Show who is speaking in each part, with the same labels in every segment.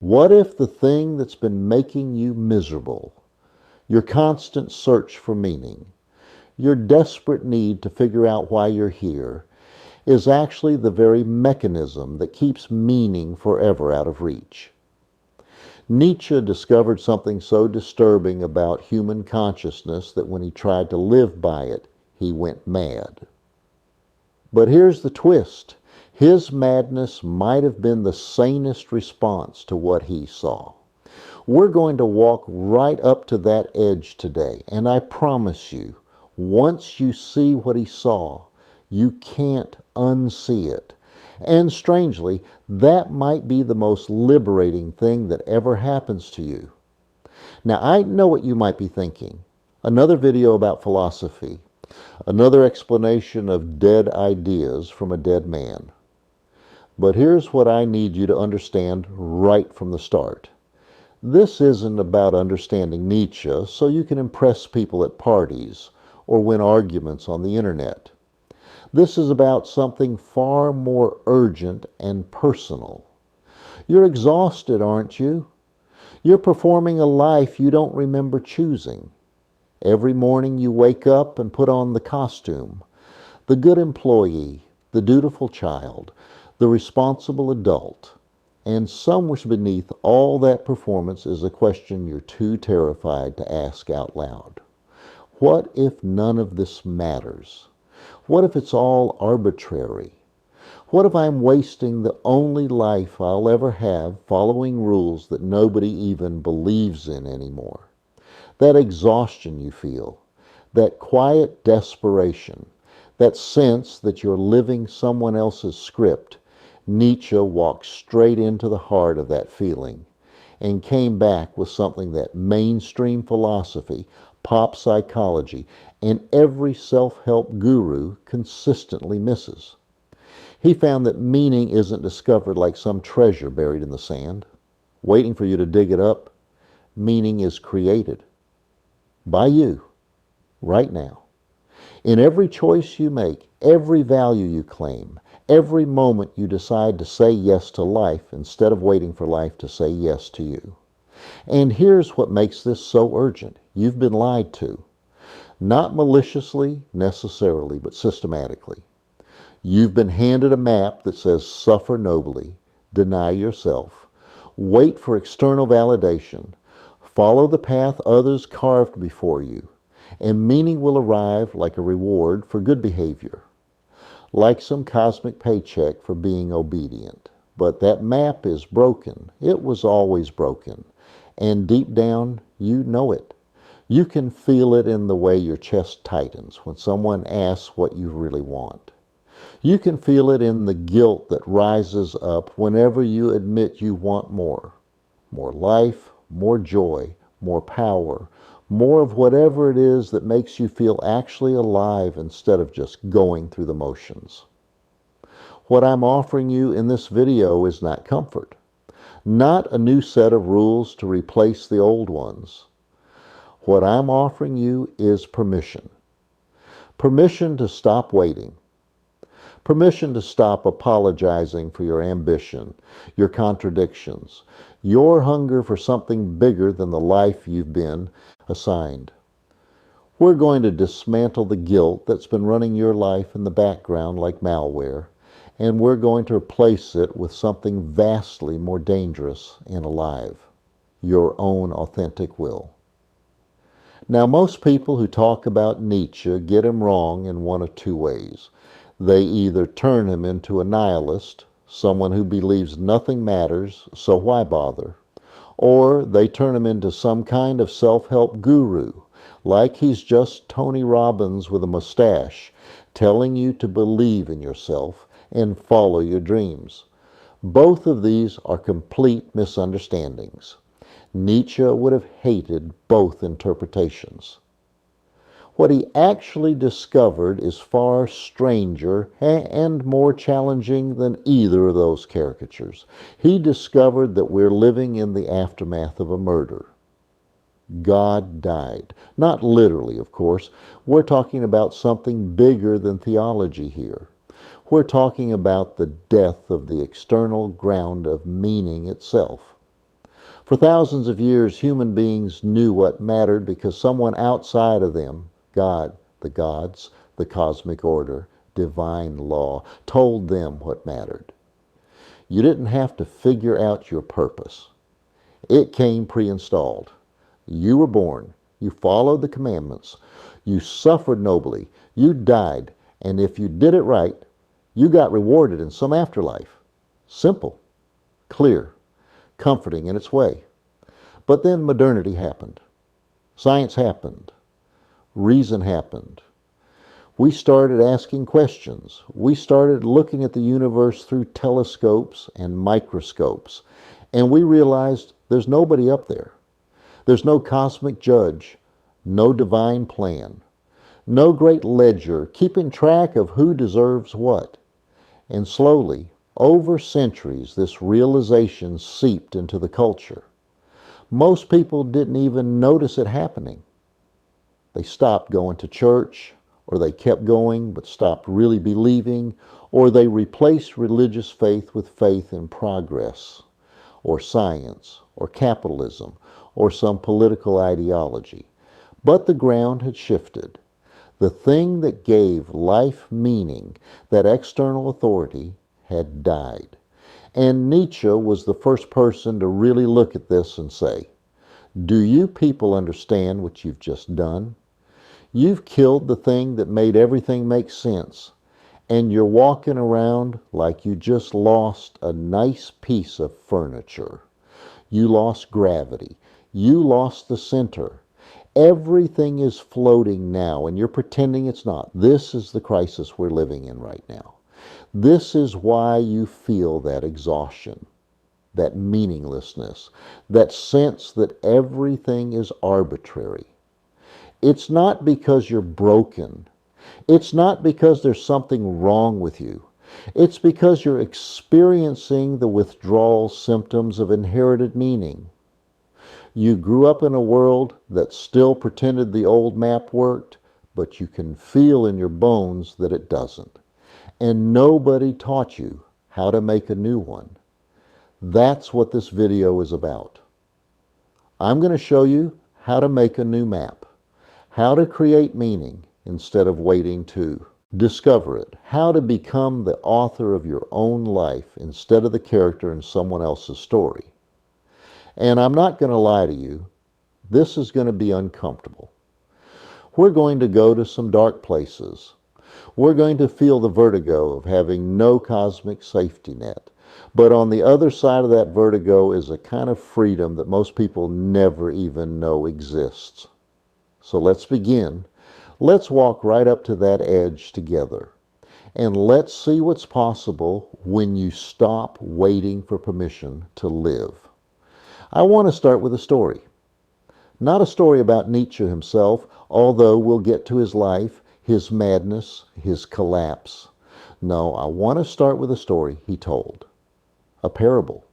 Speaker 1: What if the thing that's been making you miserable, your constant search for meaning, your desperate need to figure out why you're here, is actually the very mechanism that keeps meaning forever out of reach? Nietzsche discovered something so disturbing about human consciousness that when he tried to live by it, he went mad. But here's the twist. His madness might have been the sanest response to what he saw. We're going to walk right up to that edge today, and I promise you, once you see what he saw, you can't unsee it. And strangely, that might be the most liberating thing that ever happens to you. Now, I know what you might be thinking. Another video about philosophy, another explanation of dead ideas from a dead man. But here's what I need you to understand right from the start. This isn't about understanding Nietzsche so you can impress people at parties or win arguments on the internet. This is about something far more urgent and personal. You're exhausted, aren't you? You're performing a life you don't remember choosing. Every morning you wake up and put on the costume, the good employee, the dutiful child, the responsible adult. And somewhere beneath all that performance is a question you're too terrified to ask out loud. What if none of this matters? What if it's all arbitrary? What if I'm wasting the only life I'll ever have following rules that nobody even believes in anymore? That exhaustion you feel, that quiet desperation, that sense that you're living someone else's script, Nietzsche walked straight into the heart of that feeling and came back with something that mainstream philosophy, pop psychology, and every self-help guru consistently misses. He found that meaning isn't discovered like some treasure buried in the sand, waiting for you to dig it up. Meaning is created by you right now. In every choice you make, every value you claim, every moment you decide to say yes to life instead of waiting for life to say yes to you. And here's what makes this so urgent. You've been lied to. Not maliciously necessarily, but systematically. You've been handed a map that says suffer nobly, deny yourself, wait for external validation, follow the path others carved before you, and meaning will arrive like a reward for good behavior, like some cosmic paycheck for being obedient. But that map is broken. It was always broken. And deep down, you know it. You can feel it in the way your chest tightens when someone asks what you really want. You can feel it in the guilt that rises up whenever you admit you want more. More life, more joy, more power, more of whatever it is that makes you feel actually alive instead of just going through the motions. What I'm offering you in this video is not comfort, not a new set of rules to replace the old ones. What I'm offering you is permission. Permission to stop waiting. Permission to stop apologizing for your ambition, your contradictions, your hunger for something bigger than the life you've been assigned. We're going to dismantle the guilt that's been running your life in the background like malware, and we're going to replace it with something vastly more dangerous and alive, your own authentic will. Now, most people who talk about Nietzsche get him wrong in one of two ways. They either turn him into a nihilist, someone who believes nothing matters, so why bother? Or they turn him into some kind of self-help guru, like he's just Tony Robbins with a mustache, telling you to believe in yourself and follow your dreams. Both of these are complete misunderstandings. Nietzsche would have hated both interpretations. What he actually discovered is far stranger and more challenging than either of those caricatures. He discovered that we're living in the aftermath of a murder. God died. Not literally, of course. We're talking about something bigger than theology here. We're talking about the death of the external ground of meaning itself. For thousands of years, human beings knew what mattered because someone outside of them, God, the gods, the cosmic order, divine law, told them what mattered. You didn't have to figure out your purpose. It came pre-installed. You were born. You followed the commandments. You suffered nobly. You died. And if you did it right, you got rewarded in some afterlife. Simple, clear, comforting in its way. But then modernity happened. Science happened. Reason happened. We started asking questions. We started looking at the universe through telescopes and microscopes. And we realized there's nobody up there. There's no cosmic judge, no divine plan, no great ledger keeping track of who deserves what. And slowly, over centuries, this realization seeped into the culture. Most people didn't even notice it happening. They stopped going to church, or they kept going but stopped really believing, or they replaced religious faith with faith in progress, or science, or capitalism, or some political ideology. But the ground had shifted. The thing that gave life meaning, that external authority, had died. And Nietzsche was the first person to really look at this and say, do you people understand what you've just done? You've killed the thing that made everything make sense, and you're walking around like you just lost a nice piece of furniture. You lost gravity. You lost the center. Everything is floating now, and you're pretending it's not. This is the crisis we're living in right now. This is why you feel that exhaustion, that meaninglessness, that sense that everything is arbitrary. It's not because you're broken. It's not because there's something wrong with you. It's because you're experiencing the withdrawal symptoms of inherited meaning. You grew up in a world that still pretended the old map worked, but you can feel in your bones that it doesn't. And nobody taught you how to make a new one. That's what this video is about. I'm going to show you how to make a new map, how to create meaning instead of waiting to discover it, how to become the author of your own life instead of the character in someone else's story. And I'm not going to lie to you, this is going to be uncomfortable. We're going to go to some dark places. We're going to feel the vertigo of having no cosmic safety net. But on the other side of that vertigo is a kind of freedom that most people never even know exists. So let's begin. Let's walk right up to that edge together. And let's see what's possible when you stop waiting for permission to live. I want to start with a story. Not a story about Nietzsche himself, although we'll get to his life, his madness, his collapse. No, I want to start with a story he told. A parable.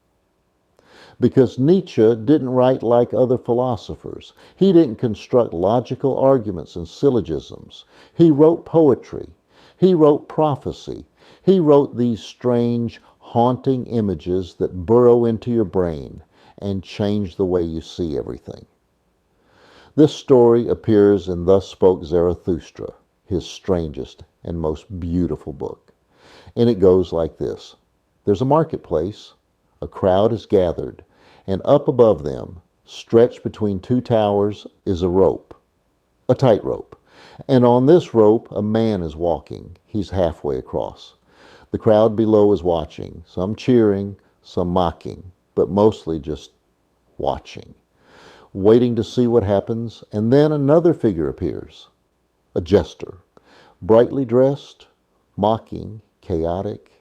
Speaker 1: Because Nietzsche didn't write like other philosophers. He didn't construct logical arguments and syllogisms. He wrote poetry. He wrote prophecy. He wrote these strange, haunting images that burrow into your brain and change the way you see everything. This story appears in Thus Spoke Zarathustra, his strangest and most beautiful book. And it goes like this. There's a marketplace, a crowd is gathered, and up above them, stretched between two towers, is a rope, a tightrope. And on this rope, a man is walking. He's halfway across. The crowd below is watching, some cheering, some mocking, but mostly just watching, waiting to see what happens. And then another figure appears, a jester, brightly dressed, mocking, chaotic.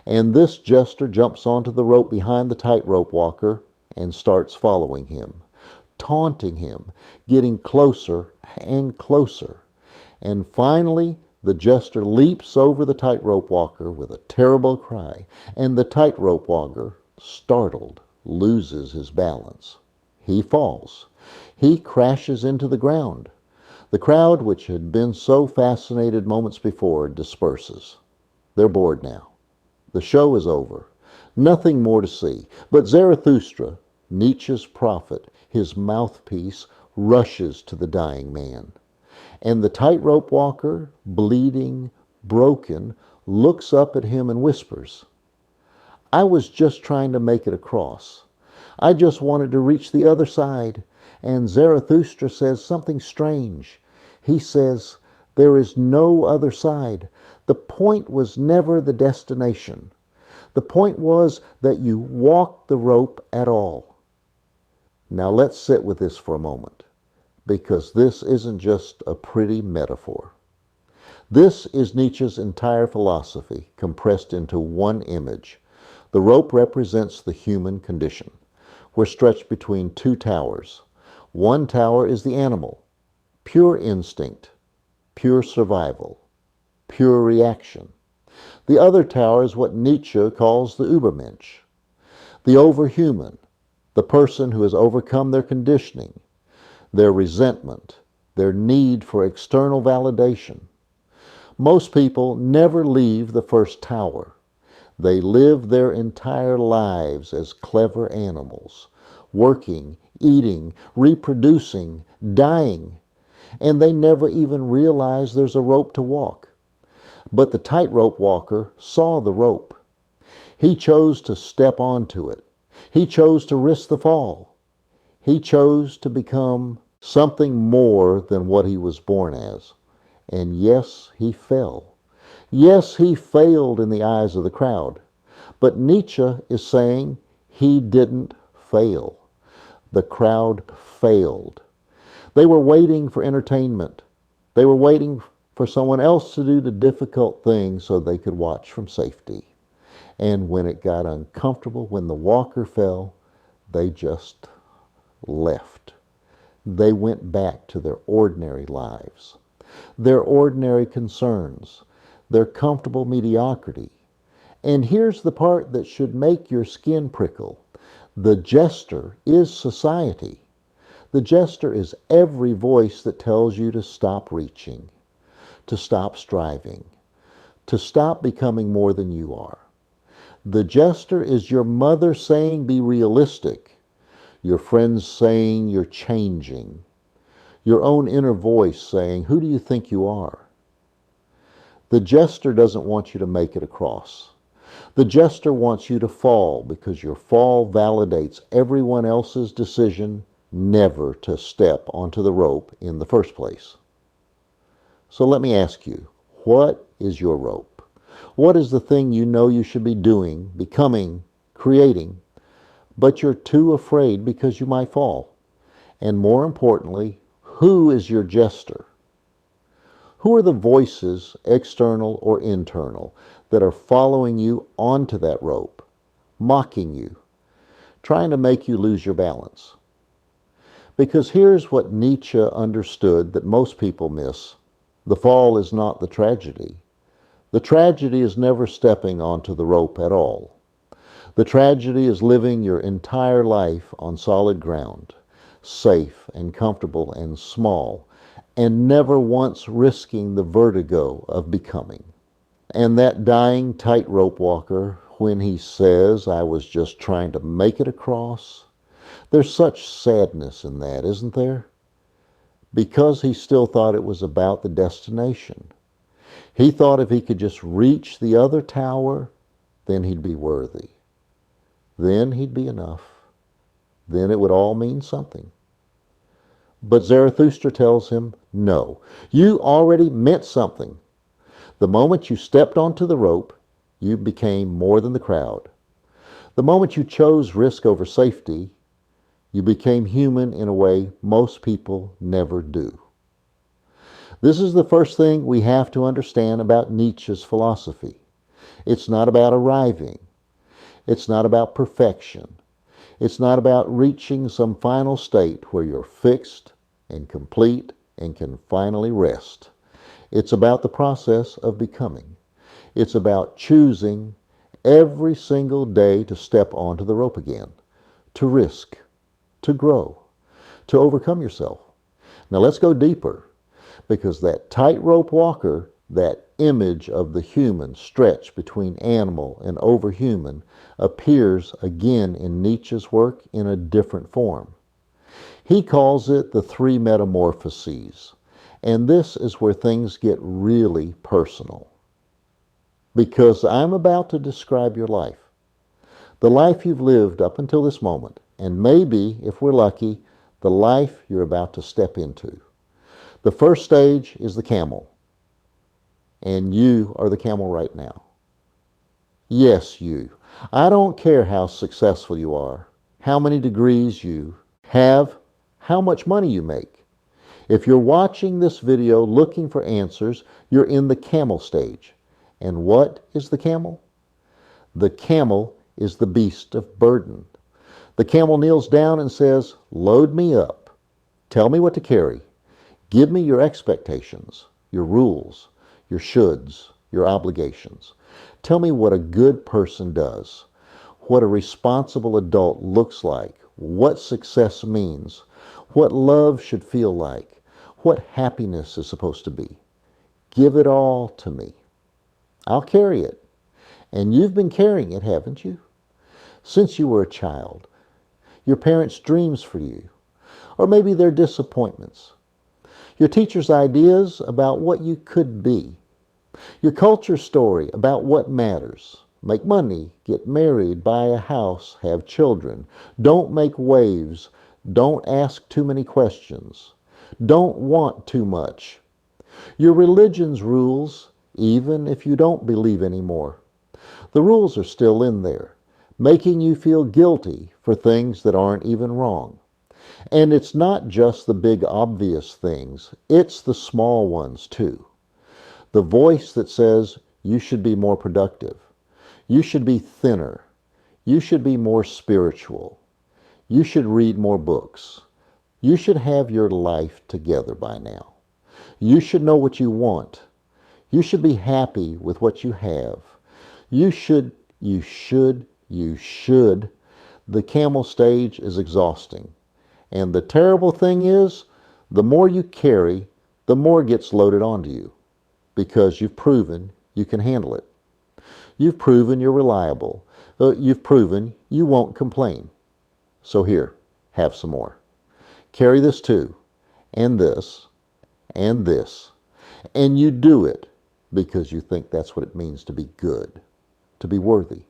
Speaker 1: And this jester jumps onto the rope behind the tightrope walker and starts following him, taunting him, getting closer and closer. And finally, the jester leaps over the tightrope walker with a terrible cry, and the tightrope walker, startled, loses his balance. He falls. He crashes into the ground. The crowd, which had been so fascinated moments before, disperses. They're bored now. The show is over. Nothing more to see. But Zarathustra, Nietzsche's prophet, his mouthpiece, rushes to the dying man. And the tightrope walker, bleeding, broken, looks up at him and whispers, "I was just trying to make it across. I just wanted to reach the other side." And Zarathustra says something strange. He says, "There is no other side. The point was never the destination. The point was that you walked the rope at all." Now let's sit with this for a moment, because this isn't just a pretty metaphor. This is Nietzsche's entire philosophy compressed into one image. The rope represents the human condition. We're stretched between two towers. One tower is the animal, pure instinct, pure survival, pure reaction. The other tower is what Nietzsche calls the Übermensch, the overhuman, the person who has overcome their conditioning, their resentment, their need for external validation. Most people never leave the first tower. They live their entire lives as clever animals, working, eating, reproducing, dying, and they never even realize there's a rope to walk. But the tightrope walker saw the rope. He chose to step onto it. He chose to risk the fall. He chose to become something more than what he was born as. And yes, he fell. Yes, he failed in the eyes of the crowd. But Nietzsche is saying he didn't fail. The crowd failed. They were waiting for entertainment. They were waiting for someone else to do the difficult thing so they could watch from safety. And when it got uncomfortable, when the walker fell, they just left. They went back to their ordinary lives, their ordinary concerns, their comfortable mediocrity. And here's the part that should make your skin prickle. The jester is society. The jester is every voice that tells you to stop reaching, to stop striving, to stop becoming more than you are. The jester is your mother saying be realistic, your friends saying you're changing, your own inner voice saying, who do you think you are? The jester doesn't want you to make it across. The jester wants you to fall because your fall validates everyone else's decision never to step onto the rope in the first place. So let me ask you, what is your rope? What is the thing you know you should be doing, becoming, creating, but you're too afraid because you might fall? And more importantly, who is your jester? Who are the voices, external or internal, that are following you onto that rope, mocking you, trying to make you lose your balance? Because here's what Nietzsche understood that most people miss. The fall is not the tragedy. The tragedy is never stepping onto the rope at all. The tragedy is living your entire life on solid ground, safe and comfortable and small, and never once risking the vertigo of becoming. And that dying tightrope walker, when he says, "I was just trying to make it across," there's such sadness in that, isn't there? Because he still thought it was about the destination. He thought if he could just reach the other tower, then he'd be worthy. Then he'd be enough. Then it would all mean something. But Zarathustra tells him, no, you already meant something. The moment you stepped onto the rope, you became more than the crowd. The moment you chose risk over safety, you became human in a way most people never do. This is the first thing we have to understand about Nietzsche's philosophy. It's not about arriving. It's not about perfection. It's not about reaching some final state where you're fixed and complete and can finally rest. It's about the process of becoming. It's about choosing every single day to step onto the rope again, to risk, to grow, to overcome yourself. Now let's go deeper, because that tightrope walker That image of the human stretched between animal and overhuman appears again in Nietzsche's work in a different form. He calls it the three metamorphoses, and this is where things get really personal. Because I'm about to describe your life, the life you've lived up until this moment, and maybe, if we're lucky, the life you're about to step into. The first stage is the camel, and you are the camel right now. Yes, you. I don't care how successful you are, how many degrees you have, how much money you make. If you're watching this video looking for answers, you're in the camel stage. And what is the camel? The camel is the beast of burden. The camel kneels down and says, "Load me up. Tell me what to carry. Give me your expectations, your rules, your shoulds, your obligations. Tell me what a good person does, what a responsible adult looks like, what success means, what love should feel like, what happiness is supposed to be. Give it all to me. I'll carry it." And you've been carrying it, haven't you? Since you were a child. Your parents' dreams for you. Or maybe their disappointments. Your teacher's ideas about what you could be. Your culture story about what matters. Make money, get married, buy a house, have children. Don't make waves. Don't ask too many questions. Don't want too much. Your religion's rules, even if you don't believe anymore. The rules are still in there, making you feel guilty for things that aren't even wrong. And it's not just the big obvious things, it's the small ones too. The voice that says you should be more productive, you should be thinner, you should be more spiritual, you should read more books, you should have your life together by now, you should know what you want, you should be happy with what you have, you should. The camel stage is exhausting. And the terrible thing is, the more you carry, the more gets loaded onto you. Because you've proven you can handle it. You've proven you're reliable. You've proven you won't complain. So here, have some more. Carry this too, and this, and this. And you do it because you think that's what it means to be good, to be worthy,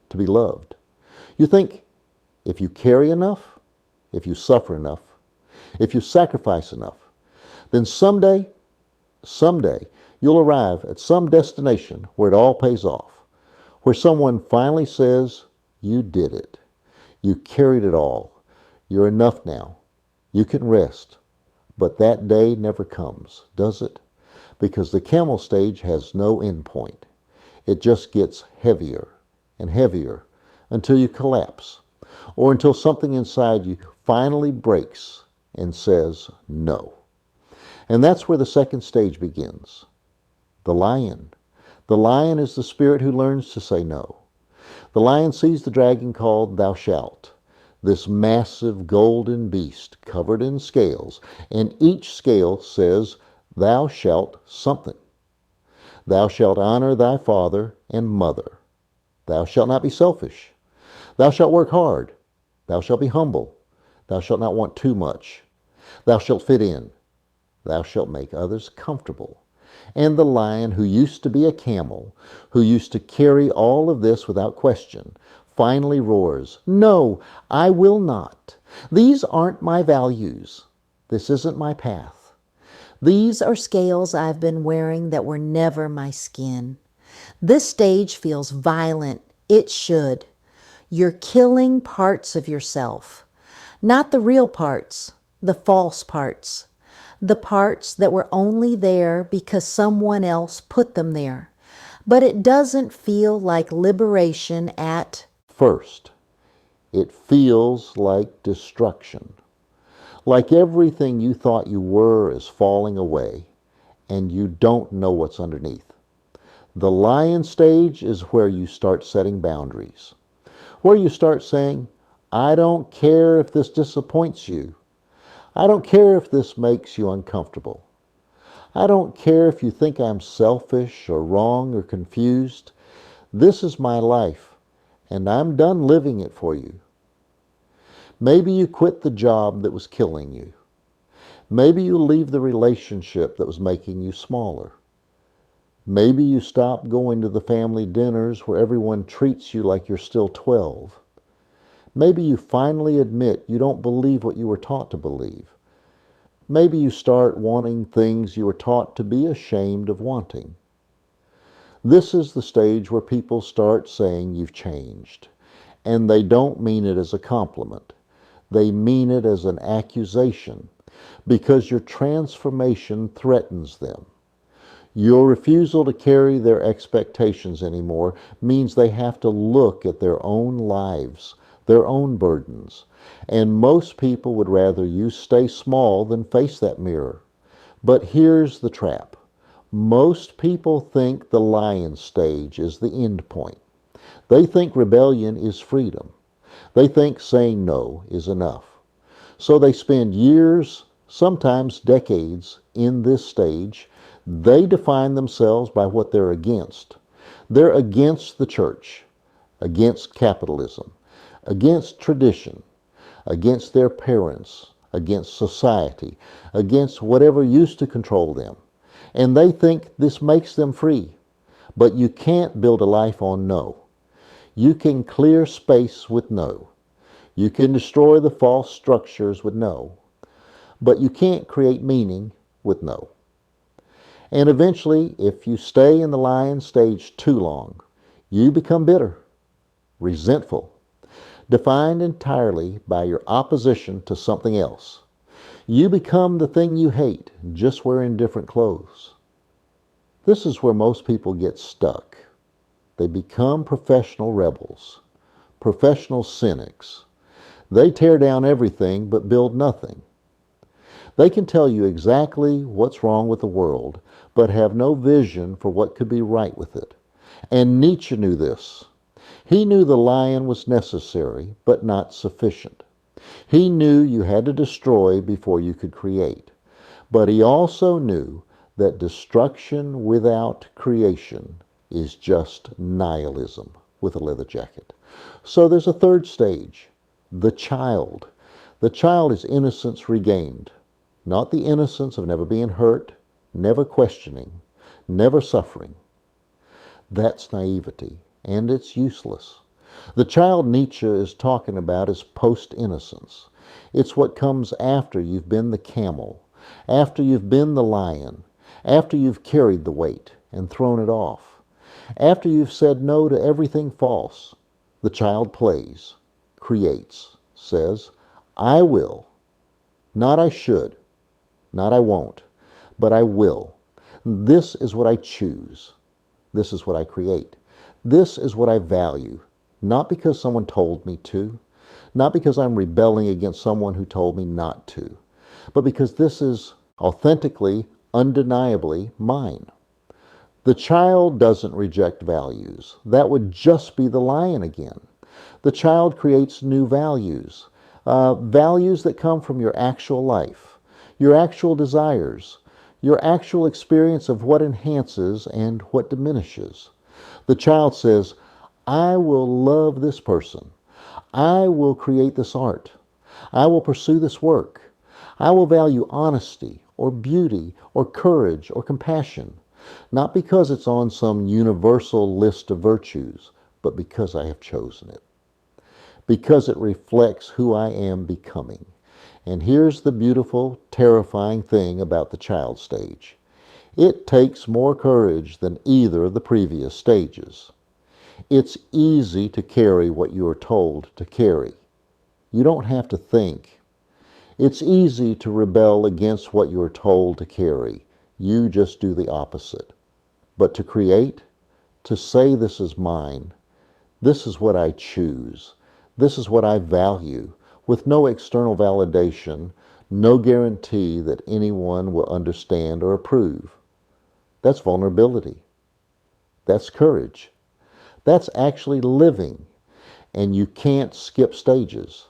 Speaker 1: to be loved. You think if you carry enough, if you suffer enough, if you sacrifice enough, then someday, you'll arrive at some destination where it all pays off, where someone finally says, "You did it. You carried it all. You're enough now. You can rest." But that day never comes, does it? Because the camel stage has no end point. It just gets heavier and heavier until you collapse, or until something inside you finally breaks and says no. And that's where the second stage begins. The lion. The lion is the spirit who learns to say no. The lion sees the dragon called "Thou shalt," this massive golden beast covered in scales, and each scale says, "Thou shalt something. Thou shalt honor thy father and mother. Thou shalt not be selfish. Thou shalt work hard. Thou shalt be humble. Thou shalt not want too much. Thou shalt fit in. Thou shalt make others comfortable." And the lion, who used to be a camel, who used to carry all of this without question, finally roars, "No, I will not. These aren't my values. This isn't my path.
Speaker 2: These are scales I've been wearing that were never my skin. This stage feels violent. It should. You're killing parts of yourself. Not the real parts, the false parts. The parts that were only there because someone else put them there. But it doesn't feel like liberation at
Speaker 1: first. It feels like destruction. Like everything you thought you were is falling away, and you don't know what's underneath. The lion stage is where you start setting boundaries. Where you start saying, "I don't care if this disappoints you. I don't care if this makes you uncomfortable. I don't care if you think I'm selfish or wrong or confused. This is my life, and I'm done living it for you. Maybe you quit the job that was killing you. Maybe you leave the relationship that was making you smaller. Maybe you stop going to the family dinners where everyone treats you like you're still 12. Maybe you finally admit you don't believe what you were taught to believe. Maybe you start wanting things you were taught to be ashamed of wanting. This is the stage where people start saying you've changed. And they don't mean it as a compliment. They mean it as an accusation because your transformation threatens them. Your refusal to carry their expectations anymore means they have to look at their own lives, their own burdens. And most people would rather you stay small than face that mirror. But here's the trap. Most people think the lion stage is the end point. They think rebellion is freedom. They think saying no is enough. So they spend years, sometimes decades, in this stage. They define themselves by what they're against. They're against the church, against capitalism, against tradition, against their parents, against society, against whatever used to control them. And they think this makes them free. But you can't build a life on no. You can clear space with no. You can destroy the false structures with no. But you can't create meaning with no. And eventually, if you stay in the lion stage too long, you become bitter, resentful, defined entirely by your opposition to something else. You become the thing you hate, just wearing different clothes. This is where most people get stuck. They become professional rebels, professional cynics. They tear down everything but build nothing. They can tell you exactly what's wrong with the world, but have no vision for what could be right with it. And Nietzsche knew this. He knew the lion was necessary, but not sufficient. He knew you had to destroy before you could create. But he also knew that destruction without creation is just nihilism with a leather jacket. So there's a third stage, the child. The child is innocence regained, not the innocence of never being hurt, never questioning, never suffering. That's naivety, and it's useless. The child Nietzsche is talking about is post-innocence. It's what comes after you've been the camel, after you've been the lion, after you've carried the weight and thrown it off, after you've said no to everything false. The child plays, creates, says, I will, not I should, not I won't, but I will. This is what I choose. This is what I create. This is what I value, not because someone told me to, not because I'm rebelling against someone who told me not to, but because this is authentically, undeniably mine. The child doesn't reject values. That would just be the lion again. The child creates new values, values that come from your actual life, your actual desires, your actual experience of what enhances and what diminishes. The child says, I will love this person. I will create this art. I will pursue this work. I will value honesty or beauty or courage or compassion, not because it's on some universal list of virtues, but because I have chosen it, because it reflects who I am becoming. And here's the beautiful, terrifying thing about the child stage. It takes more courage than either of the previous stages. It's easy to carry what you are told to carry. You don't have to think. It's easy to rebel against what you are told to carry. You just do the opposite. But to create, to say this is mine, this is what I choose, this is what I value, with no external validation, no guarantee that anyone will understand or approve. That's vulnerability. That's courage. That's actually living. And you can't skip stages.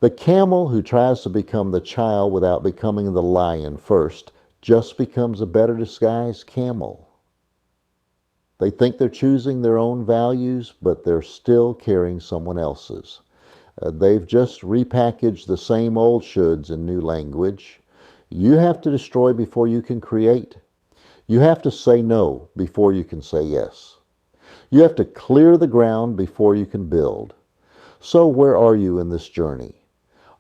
Speaker 1: The camel who tries to become the child without becoming the lion first just becomes a better disguised camel. They think they're choosing their own values, but they're still carrying someone else's. They've just repackaged the same old shoulds in new language. You have to destroy before you can create. You have to say no before you can say yes. You have to clear the ground before you can build. So where are you in this journey?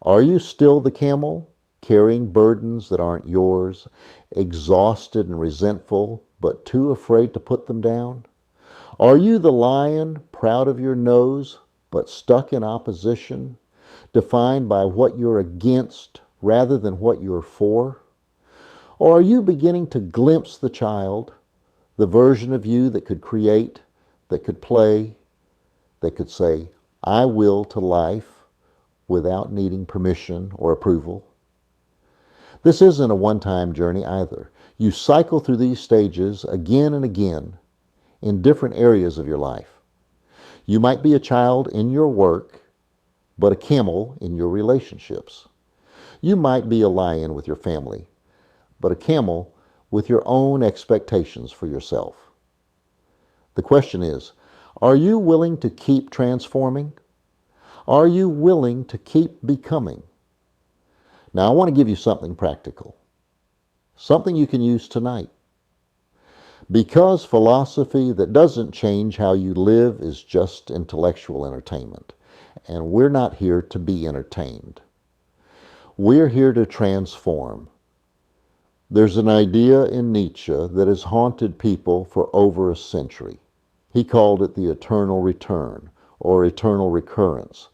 Speaker 1: Are you still the camel, carrying burdens that aren't yours, exhausted and resentful, but too afraid to put them down? Are you the lion, proud of your nose, but stuck in opposition, defined by what you're against rather than what you're for? Or are you beginning to glimpse the child, the version of you that could create, that could play, that could say, I will to life without needing permission or approval? This isn't a one-time journey either. You cycle through these stages again and again in different areas of your life. You might be a child in your work, but a camel in your relationships. You might be a lion with your family, but a camel with your own expectations for yourself. The question is, are you willing to keep transforming? Are you willing to keep becoming? Now, I want to give you something practical, something you can use tonight. Because philosophy that doesn't change how you live is just intellectual entertainment, and we're not here to be entertained. We're here to transform. There's an idea in Nietzsche that has haunted people for over a century. He called it the eternal return, or eternal recurrence,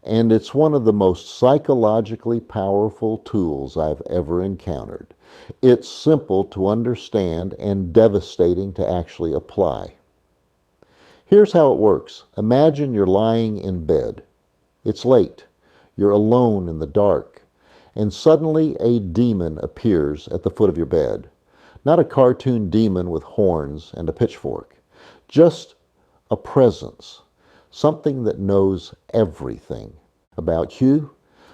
Speaker 1: and it's one of the most psychologically powerful tools I've ever encountered. It's simple to understand and devastating to actually apply. Here's how it works. Imagine you're lying in bed. It's late. You're alone in the dark. And suddenly a demon appears at the foot of your bed. Not a cartoon demon with horns and a pitchfork. Just a presence. Something that knows everything about you,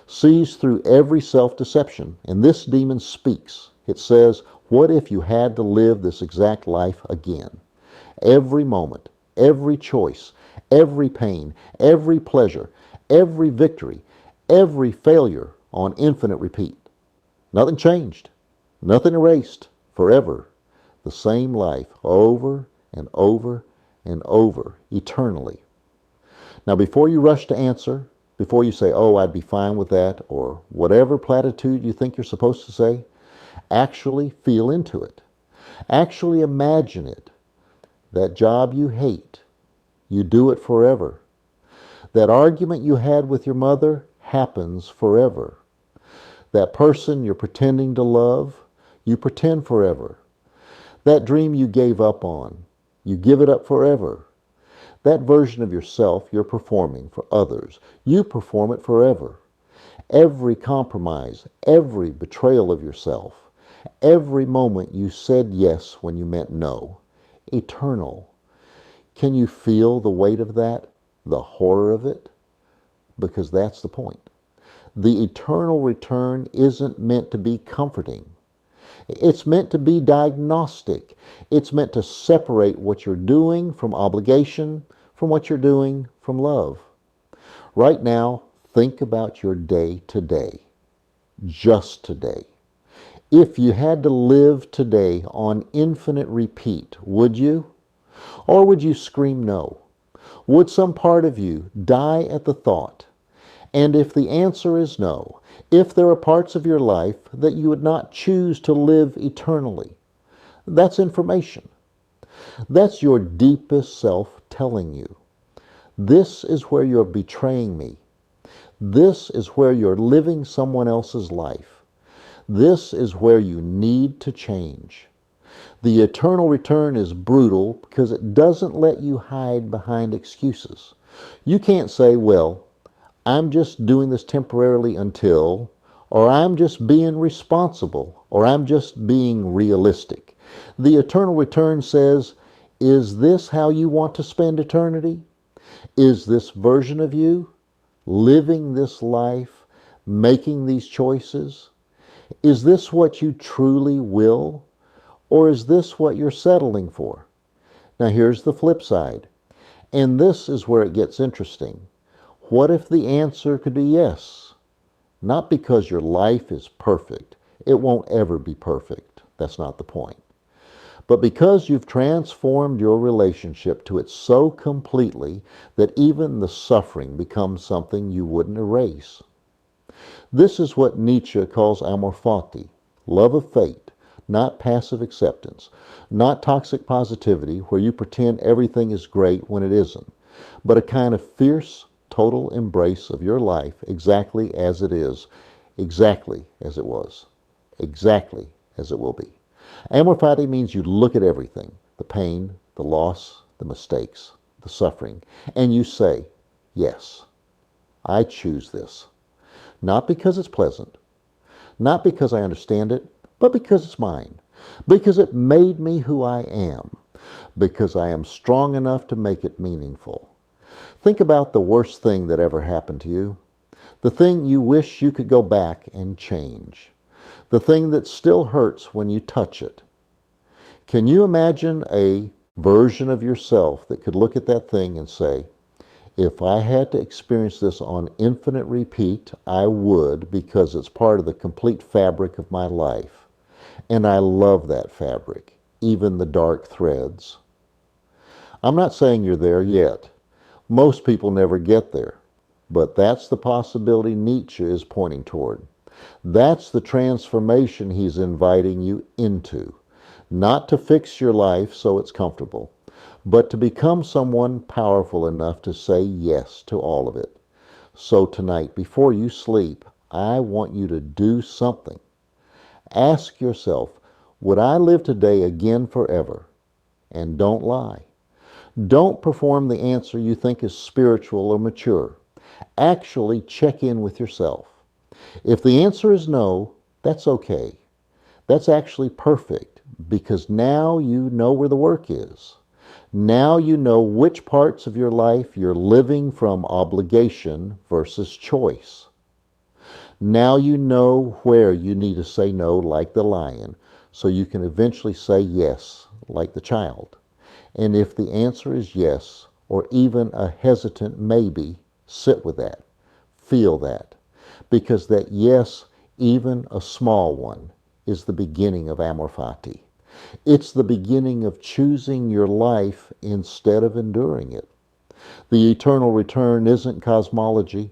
Speaker 1: sees through every self-deception, and this demon speaks. It says, what if you had to live this exact life again? Every moment, every choice, every pain, every pleasure, every victory, every failure on infinite repeat. Nothing changed, nothing erased, forever. The same life over and over and over, eternally. Now, before you rush to answer, before you say, oh, I'd be fine with that, or whatever platitude you think you're supposed to say, actually feel into it. Actually imagine it. That job you hate, you do it forever. That argument you had with your mother happens forever. That person you're pretending to love, you pretend forever. That dream you gave up on, you give it up forever. That version of yourself you're performing for others, you perform it forever. Every compromise, every betrayal of yourself, every moment you said yes when you meant no, eternal. Can you feel the weight of that, the horror of it? Because that's the point. The eternal return isn't meant to be comforting. It's meant to be diagnostic. It's meant to separate what you're doing from obligation, from what you're doing from love. Right now, think about your day today, just today. If you had to live today on infinite repeat, would you? Or would you scream no? Would some part of you die at the thought? And if the answer is no, if there are parts of your life that you would not choose to live eternally, that's information. That's your deepest self telling you. This is where you're betraying me. This is where you're living someone else's life. This is where you need to change. The eternal return is brutal because it doesn't let you hide behind excuses. You can't say, well, I'm just doing this temporarily until, or I'm just being responsible, or I'm just being realistic. The eternal return says, is this how you want to spend eternity? Is this version of you living this life, making these choices? Is this what you truly will, or is this what you're settling for? Now here's the flip side, and this is where it gets interesting. What if the answer could be yes? Not because your life is perfect. It won't ever be perfect. That's not the point. But because you've transformed your relationship to it so completely that even the suffering becomes something you wouldn't erase. This is what Nietzsche calls amor fati, love of fate, not passive acceptance, not toxic positivity where you pretend everything is great when it isn't, but a kind of fierce, total embrace of your life exactly as it is, exactly as it was, exactly as it will be. Amor fati means you look at everything, the pain, the loss, the mistakes, the suffering, and you say, yes, I choose this. Not because it's pleasant, not because I understand it, but because it's mine. Because it made me who I am. Because I am strong enough to make it meaningful. Think about the worst thing that ever happened to you. The thing you wish you could go back and change. The thing that still hurts when you touch it. Can you imagine a version of yourself that could look at that thing and say, if I had to experience this on infinite repeat, I would, because it's part of the complete fabric of my life. And I love that fabric, even the dark threads. I'm not saying you're there yet. Most people never get there. But that's the possibility Nietzsche is pointing toward. That's the transformation he's inviting you into. Not to fix your life so it's comfortable, but to become someone powerful enough to say yes to all of it. So tonight, before you sleep, I want you to do something. Ask yourself, would I live today again forever? And don't lie. Don't perform the answer you think is spiritual or mature. Actually check in with yourself. If the answer is no, that's okay. That's actually perfect because now you know where the work is. Now you know which parts of your life you're living from obligation versus choice. Now you know where you need to say no like the lion so you can eventually say yes like the child. And if the answer is yes, or even a hesitant maybe, sit with that. Feel that. Because that yes, even a small one, is the beginning of amor fati. It's the beginning of choosing your life instead of enduring it. The eternal return isn't cosmology.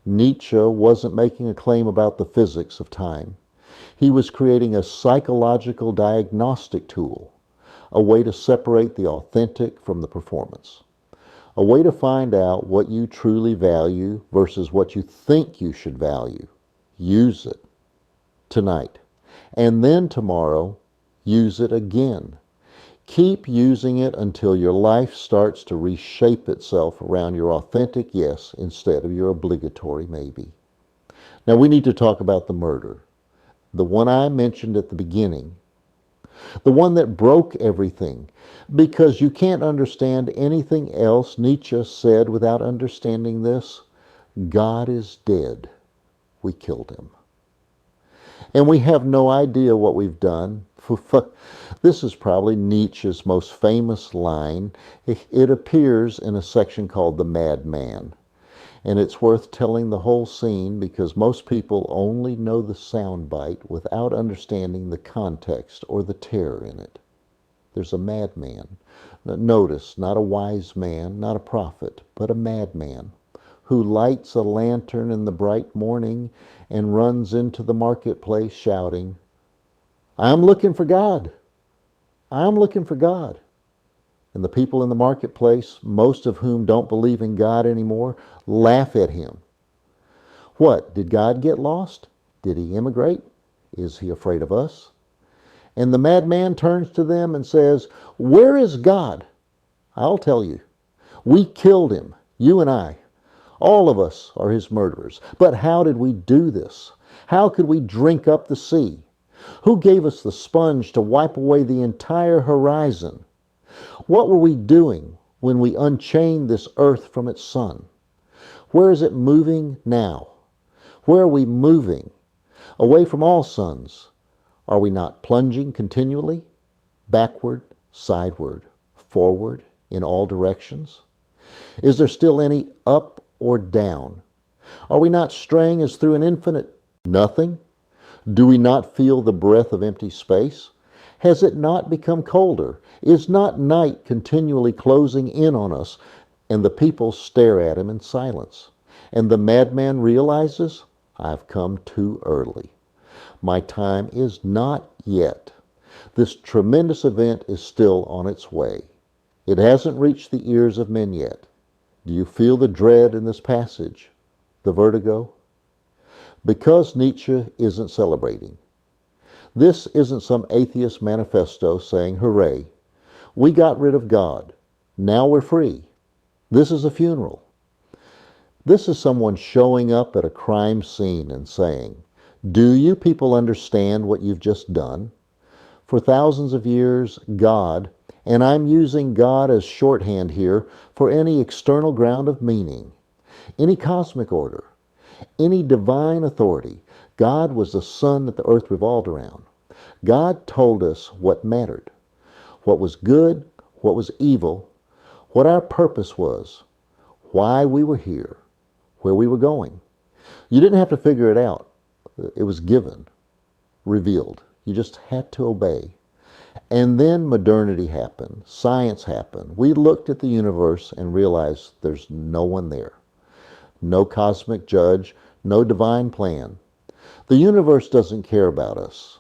Speaker 1: Nietzsche wasn't making a claim about the physics of time. He was creating a psychological diagnostic tool, a way to separate the authentic from the performance, a way to find out what you truly value versus what you think you should value. Use it tonight. And then tomorrow, use it again. Keep using it until your life starts to reshape itself around your authentic yes instead of your obligatory maybe. Now we need to talk about the murder. The one I mentioned at the beginning. The one that broke everything. Because you can't understand anything else Nietzsche said without understanding this. God is dead. We killed him. And we have no idea what we've done. This is probably Nietzsche's most famous line. It appears in a section called The Madman. And it's worth telling the whole scene because most people only know the soundbite without understanding the context or the terror in it. There's a madman. Notice, not a wise man, not a prophet, but a madman who lights a lantern in the bright morning and runs into the marketplace shouting, I'm looking for God. I'm looking for God. And the people in the marketplace, most of whom don't believe in God anymore, laugh at him. What? Did God get lost? Did he immigrate? Is he afraid of us? And the madman turns to them and says, where is God? I'll tell you. We killed him, you and I. All of us are his murderers. But how did we do this? How could we drink up the sea? Who gave us the sponge to wipe away the entire horizon? What were we doing when we unchained this earth from its sun? Where is it moving now? Where are we moving? Away from all suns, are we not plunging continually? Backward, sideward, forward, in all directions? Is there still any up or down? Are we not straying as through an infinite nothing? Do we not feel the breath of empty space? Has it not become colder? Is not night continually closing in on us, and the people stare at him in silence? And the madman realizes, I've come too early. My time is not yet. This tremendous event is still on its way. It hasn't reached the ears of men yet. Do you feel the dread in this passage? The vertigo? Because Nietzsche isn't celebrating. This isn't some atheist manifesto saying, hooray, we got rid of God. Now we're free. This is a funeral. This is someone showing up at a crime scene and saying, do you people understand what you've just done? For thousands of years, God, and I'm using God as shorthand here for any external ground of meaning, any cosmic order, any divine authority, God was the sun that the earth revolved around. God told us what mattered, what was good, what was evil, what our purpose was, why we were here, where we were going. You didn't have to figure it out. It was given, revealed. You just had to obey. And then modernity happened, science happened. We looked at the universe and realized there's no one there. No cosmic judge, no divine plan. The universe doesn't care about us.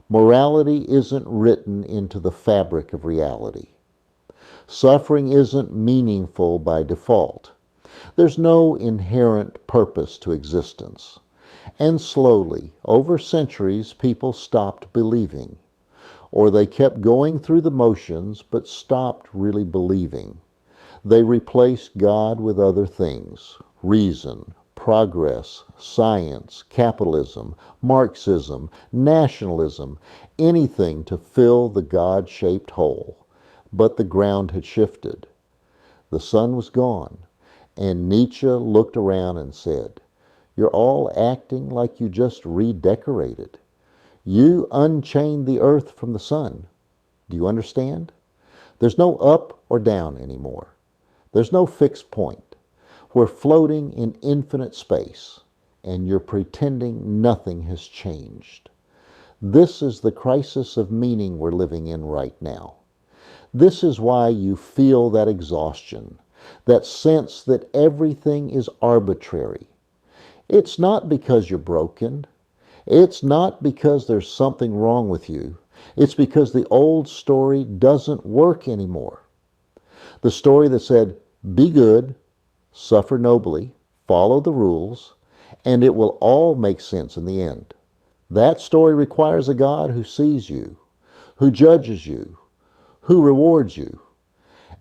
Speaker 1: Morality isn't written into the fabric of reality. Suffering isn't meaningful by default. There's no inherent purpose to existence. And slowly, over centuries, people stopped believing. Or they kept going through the motions but stopped really believing. They replaced God with other things: reason, progress, science, capitalism, Marxism, nationalism, anything to fill the God-shaped hole. But the ground had shifted. The sun was gone, and Nietzsche looked around and said, you're all acting like you just redecorated. You unchained the earth from the sun. Do you understand? There's no up or down anymore. There's no fixed point. We're floating in infinite space, and you're pretending nothing has changed. This is the crisis of meaning we're living in right now. This is why you feel that exhaustion, that sense that everything is arbitrary. It's not because you're broken. It's not because there's something wrong with you. It's because the old story doesn't work anymore. The story that said, be good, suffer nobly, follow the rules, and it will all make sense in the end. That story requires a God who sees you, who judges you, who rewards you.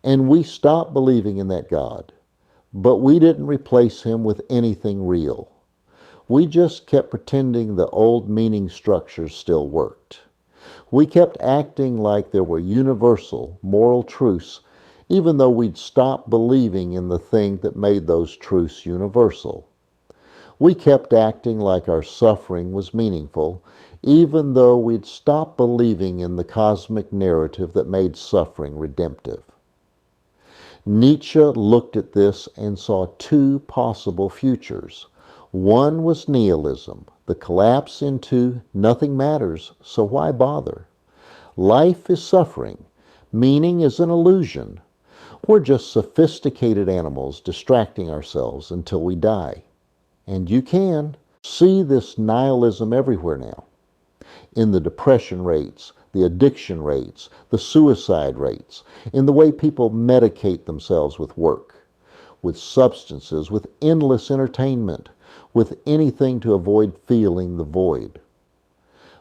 Speaker 1: And we stopped believing in that God, but we didn't replace him with anything real. We just kept pretending the old meaning structures still worked. We kept acting like there were universal moral truths, even though we'd stopped believing in the thing that made those truths universal. We kept acting like our suffering was meaningful, even though we'd stopped believing in the cosmic narrative that made suffering redemptive. Nietzsche looked at this and saw two possible futures. One was nihilism, the collapse into nothing matters, so why bother? Life is suffering. Meaning is an illusion. We're just sophisticated animals distracting ourselves until we die. And you can see this nihilism everywhere now. In the depression rates, the addiction rates, the suicide rates, in the way people medicate themselves with work, with substances, with endless entertainment, with anything to avoid feeling the void.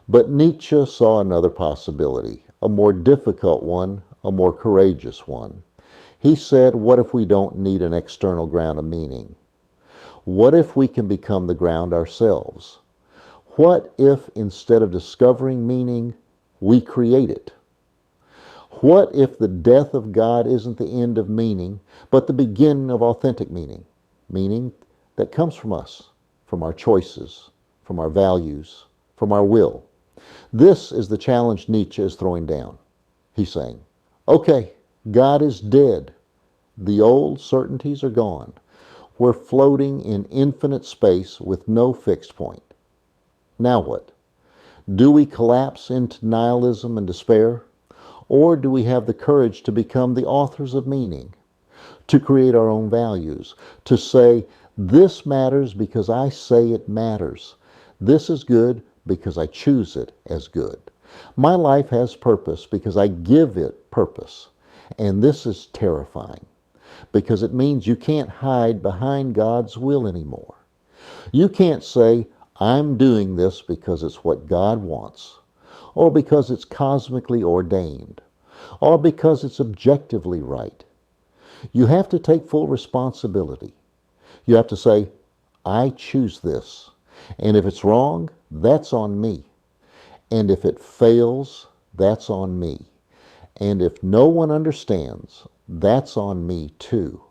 Speaker 1: But Nietzsche saw another possibility, a more difficult one, a more courageous one. He said, what if we don't need an external ground of meaning? What if we can become the ground ourselves? What if instead of discovering meaning, we create it? What if the death of God isn't the end of meaning, but the beginning of authentic meaning? Meaning that comes from us, from our choices, from our values, from our will. This is the challenge Nietzsche is throwing down. He's saying, okay, God is dead. The old certainties are gone. We're floating in infinite space with no fixed point. Now what? Do we collapse into nihilism and despair? Or do we have the courage to become the authors of meaning, to create our own values, to say, this matters because I say it matters. This is good because I choose it as good. My life has purpose because I give it purpose. And this is terrifying because it means you can't hide behind God's will anymore. You can't say, I'm doing this because it's what God wants, or because it's cosmically ordained, or because it's objectively right. You have to take full responsibility. You have to say, I choose this. And if it's wrong, that's on me. And if it fails, that's on me. And if no one understands, that's on me too.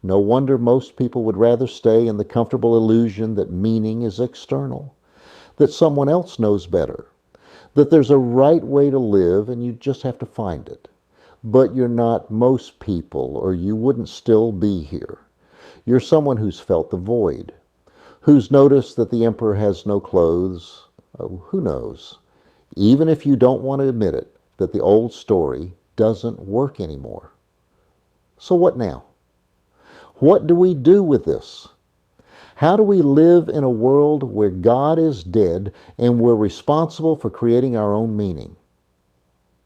Speaker 1: No wonder most people would rather stay in the comfortable illusion that meaning is external, that someone else knows better, that there's a right way to live and you just have to find it. But you're not most people, or you wouldn't still be here. You're someone who's felt the void, who's noticed that the emperor has no clothes. Oh, who knows? Even if you don't want to admit it, that the old story doesn't work anymore. So what now? What do we do with this? How do we live in a world where God is dead and we're responsible for creating our own meaning?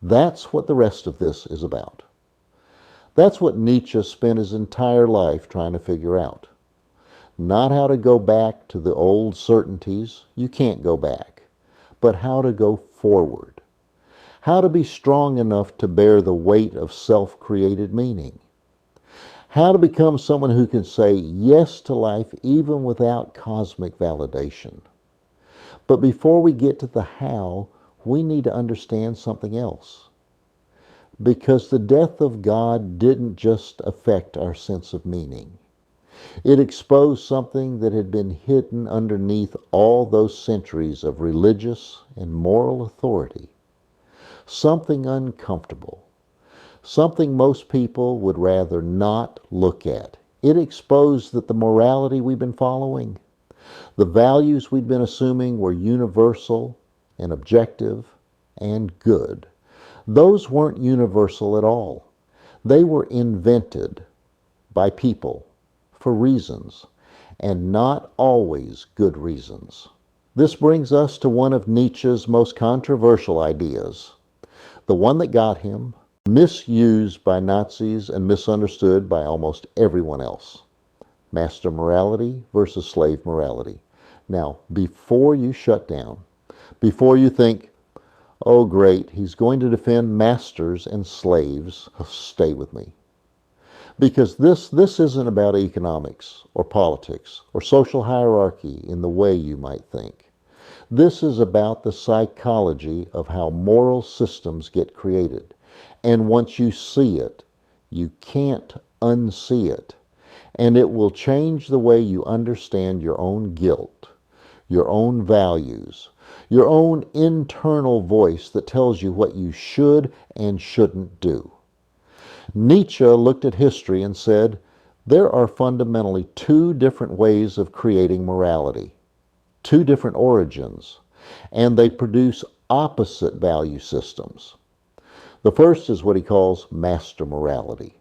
Speaker 1: That's what the rest of this is about. That's what Nietzsche spent his entire life trying to figure out. Not how to go back to the old certainties, you can't go back, but how to go forward. How to be strong enough to bear the weight of self-created meaning. How to become someone who can say yes to life even without cosmic validation. But before we get to the how, we need to understand something else. Because the death of God didn't just affect our sense of meaning. It exposed something that had been hidden underneath all those centuries of religious and moral authority. Something uncomfortable. Something most people would rather not look at. It exposed that the morality we've been following, the values we'd been assuming were universal and objective and good, those weren't universal at all. They were invented by people for reasons, and not always good reasons. This brings us to one of Nietzsche's most controversial ideas, the one that got him, misused by Nazis and misunderstood by almost everyone else. Master morality versus slave morality. Now, before you shut down, before you think, oh great, he's going to defend masters and slaves, stay with me. Because this isn't about economics or politics or social hierarchy in the way you might think. This is about the psychology of how moral systems get created. And once you see it, you can't unsee it. And it will change the way you understand your own guilt, your own values, your own internal voice that tells you what you should and shouldn't do. Nietzsche looked at history and said, there are fundamentally two different ways of creating morality, two different origins, and they produce opposite value systems. The first is what he calls master morality.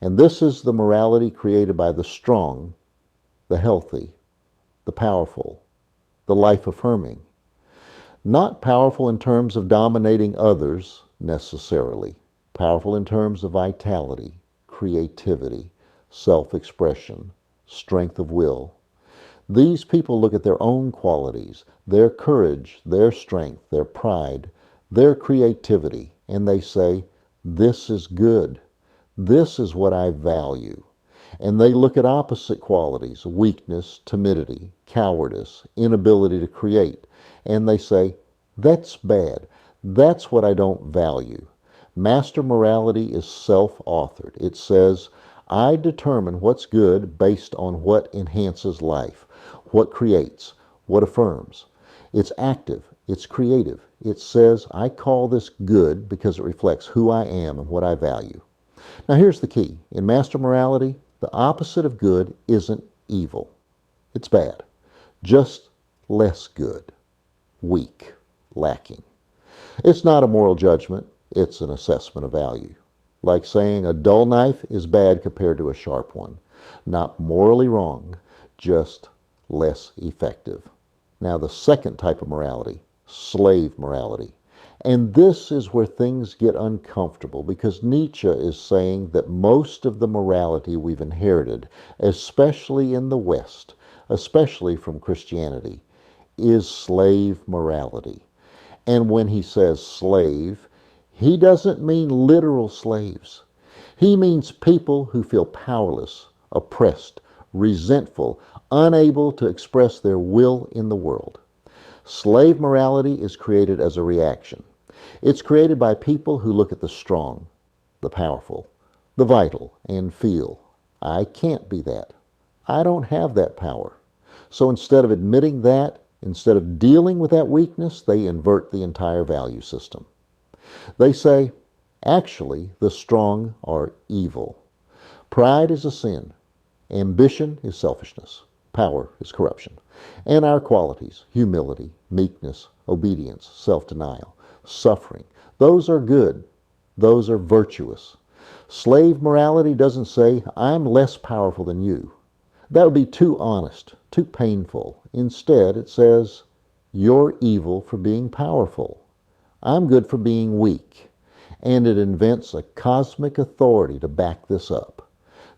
Speaker 1: And this is the morality created by the strong, the healthy, the powerful, the life-affirming. Not powerful in terms of dominating others necessarily. Powerful in terms of vitality, creativity, self-expression, strength of will. These people look at their own qualities, their courage, their strength, their pride, their creativity, and they say, this is good. This is what I value. And they look at opposite qualities, weakness, timidity, cowardice, inability to create, and they say, that's bad. That's what I don't value. Master morality is self-authored. It says, I determine what's good based on what enhances life, what creates, what affirms. It's active. It's creative. It says, I call this good because it reflects who I am and what I value. Now here's the key. In master morality, the opposite of good isn't evil. It's bad. Just less good. Weak. Lacking. It's not a moral judgment. It's an assessment of value. Like saying a dull knife is bad compared to a sharp one. Not morally wrong, just less effective. Now the second type of morality, slave morality. And this is where things get uncomfortable because Nietzsche is saying that most of the morality we've inherited, especially in the West, especially from Christianity, is slave morality. And when he says slave, he doesn't mean literal slaves. He means people who feel powerless, oppressed, resentful, unable to express their will in the world. Slave morality is created as a reaction. It's created by people who look at the strong, the powerful, the vital, and feel, I can't be that. I don't have that power. So instead of admitting that, instead of dealing with that weakness, they invert the entire value system. They say, actually, the strong are evil. Pride is a sin. Ambition is selfishness. Power is corruption. And our qualities, humility, meekness, obedience, self-denial, suffering, those are good. Those are virtuous. Slave morality doesn't say, I'm less powerful than you. That would be too honest, too painful. Instead, it says, you're evil for being powerful. I'm good for being weak. And it invents a cosmic authority to back this up.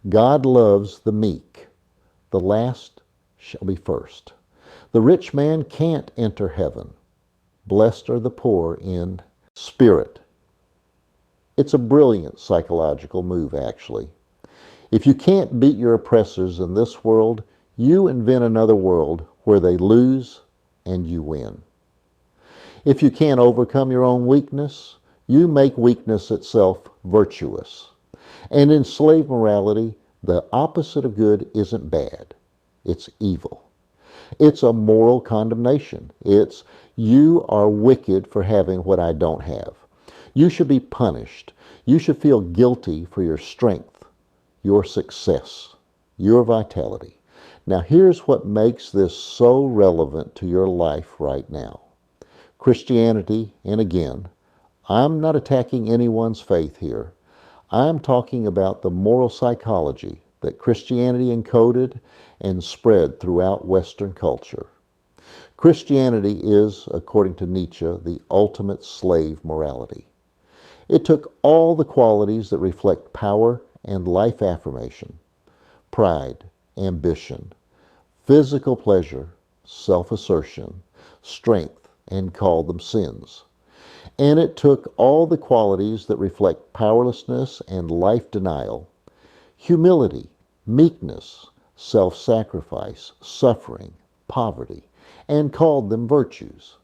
Speaker 1: God loves the meek. The last shall be first. The rich man can't enter heaven. Blessed are the poor in spirit. It's a brilliant psychological move, actually. If you can't beat your oppressors in this world, you invent another world where they lose and you win. If you can't overcome your own weakness, you make weakness itself virtuous. And in slave morality, the opposite of good isn't bad. It's evil. It's a moral condemnation. It's, you are wicked for having what I don't have. You should be punished. You should feel guilty for your strength, your success, your vitality. Now here's what makes this so relevant to your life right now. Christianity, and again, I'm not attacking anyone's faith here. I'm talking about the moral psychology that Christianity encoded and spread throughout Western culture. Christianity is, according to Nietzsche, the ultimate slave morality. It took all the qualities that reflect power and life affirmation, pride, ambition, physical pleasure, self-assertion, strength, and called them sins. And it took all the qualities that reflect powerlessness and life denial, humility, meekness, self-sacrifice, suffering, poverty, and called them virtues.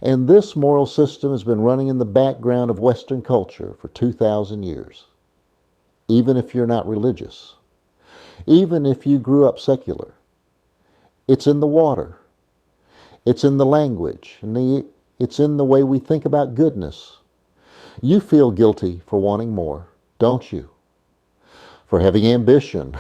Speaker 1: And this moral system has been running in the background of Western culture for 2,000 years. Even if you're not religious, even if you grew up secular, it's in the water, it's in the language, and it's in the way we think about goodness. You feel guilty for wanting more, don't you? For having ambition,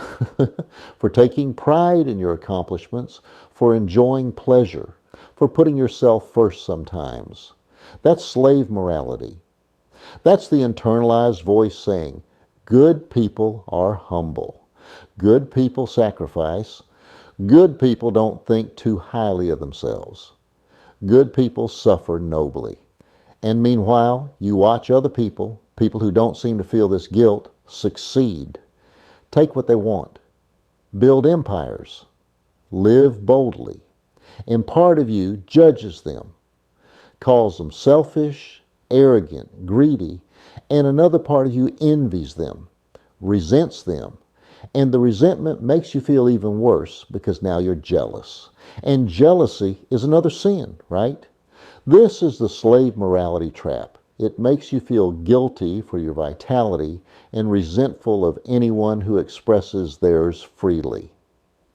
Speaker 1: for taking pride in your accomplishments, for enjoying pleasure, for putting yourself first sometimes. That's slave morality. That's the internalized voice saying, good people are humble. Good people sacrifice. Good people don't think too highly of themselves. Good people suffer nobly. And meanwhile, you watch other people, people who don't seem to feel this guilt, succeed. Take what they want. Build empires. Live boldly. And part of you judges them, calls them selfish, arrogant, greedy, and another part of you envies them, resents them. And the resentment makes you feel even worse because now you're jealous. And jealousy is another sin, right? This is the slave morality trap. It makes you feel guilty for your vitality and resentful of anyone who expresses theirs freely.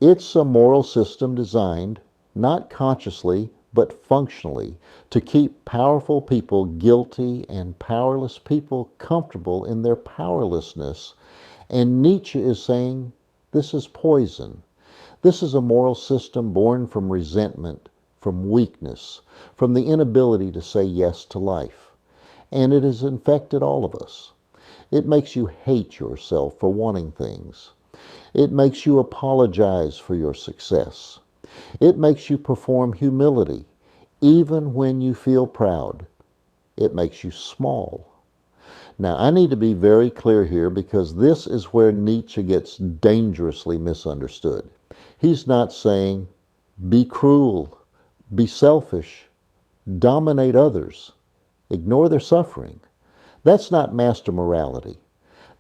Speaker 1: It's a moral system designed, not consciously, but functionally, to keep powerful people guilty and powerless people comfortable in their powerlessness. And Nietzsche is saying this is poison. This is a moral system born from resentment, from weakness, from the inability to say yes to life. And it has infected all of us. It makes you hate yourself for wanting things. It makes you apologize for your success. It makes you perform humility, even when you feel proud. It makes you small. Now, I need to be very clear here because this is where Nietzsche gets dangerously misunderstood. He's not saying, be cruel, be selfish, dominate others, ignore their suffering. That's not master morality.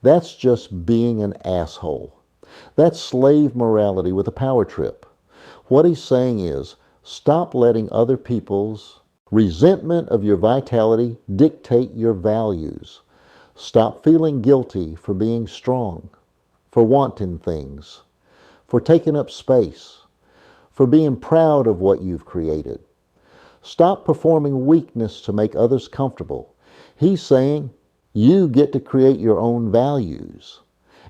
Speaker 1: That's just being an asshole. That's slave morality with a power trip. What he's saying is, stop letting other people's resentment of your vitality dictate your values. Stop feeling guilty for being strong, for wanting things, for taking up space, for being proud of what you've created. Stop performing weakness to make others comfortable. He's saying you get to create your own values.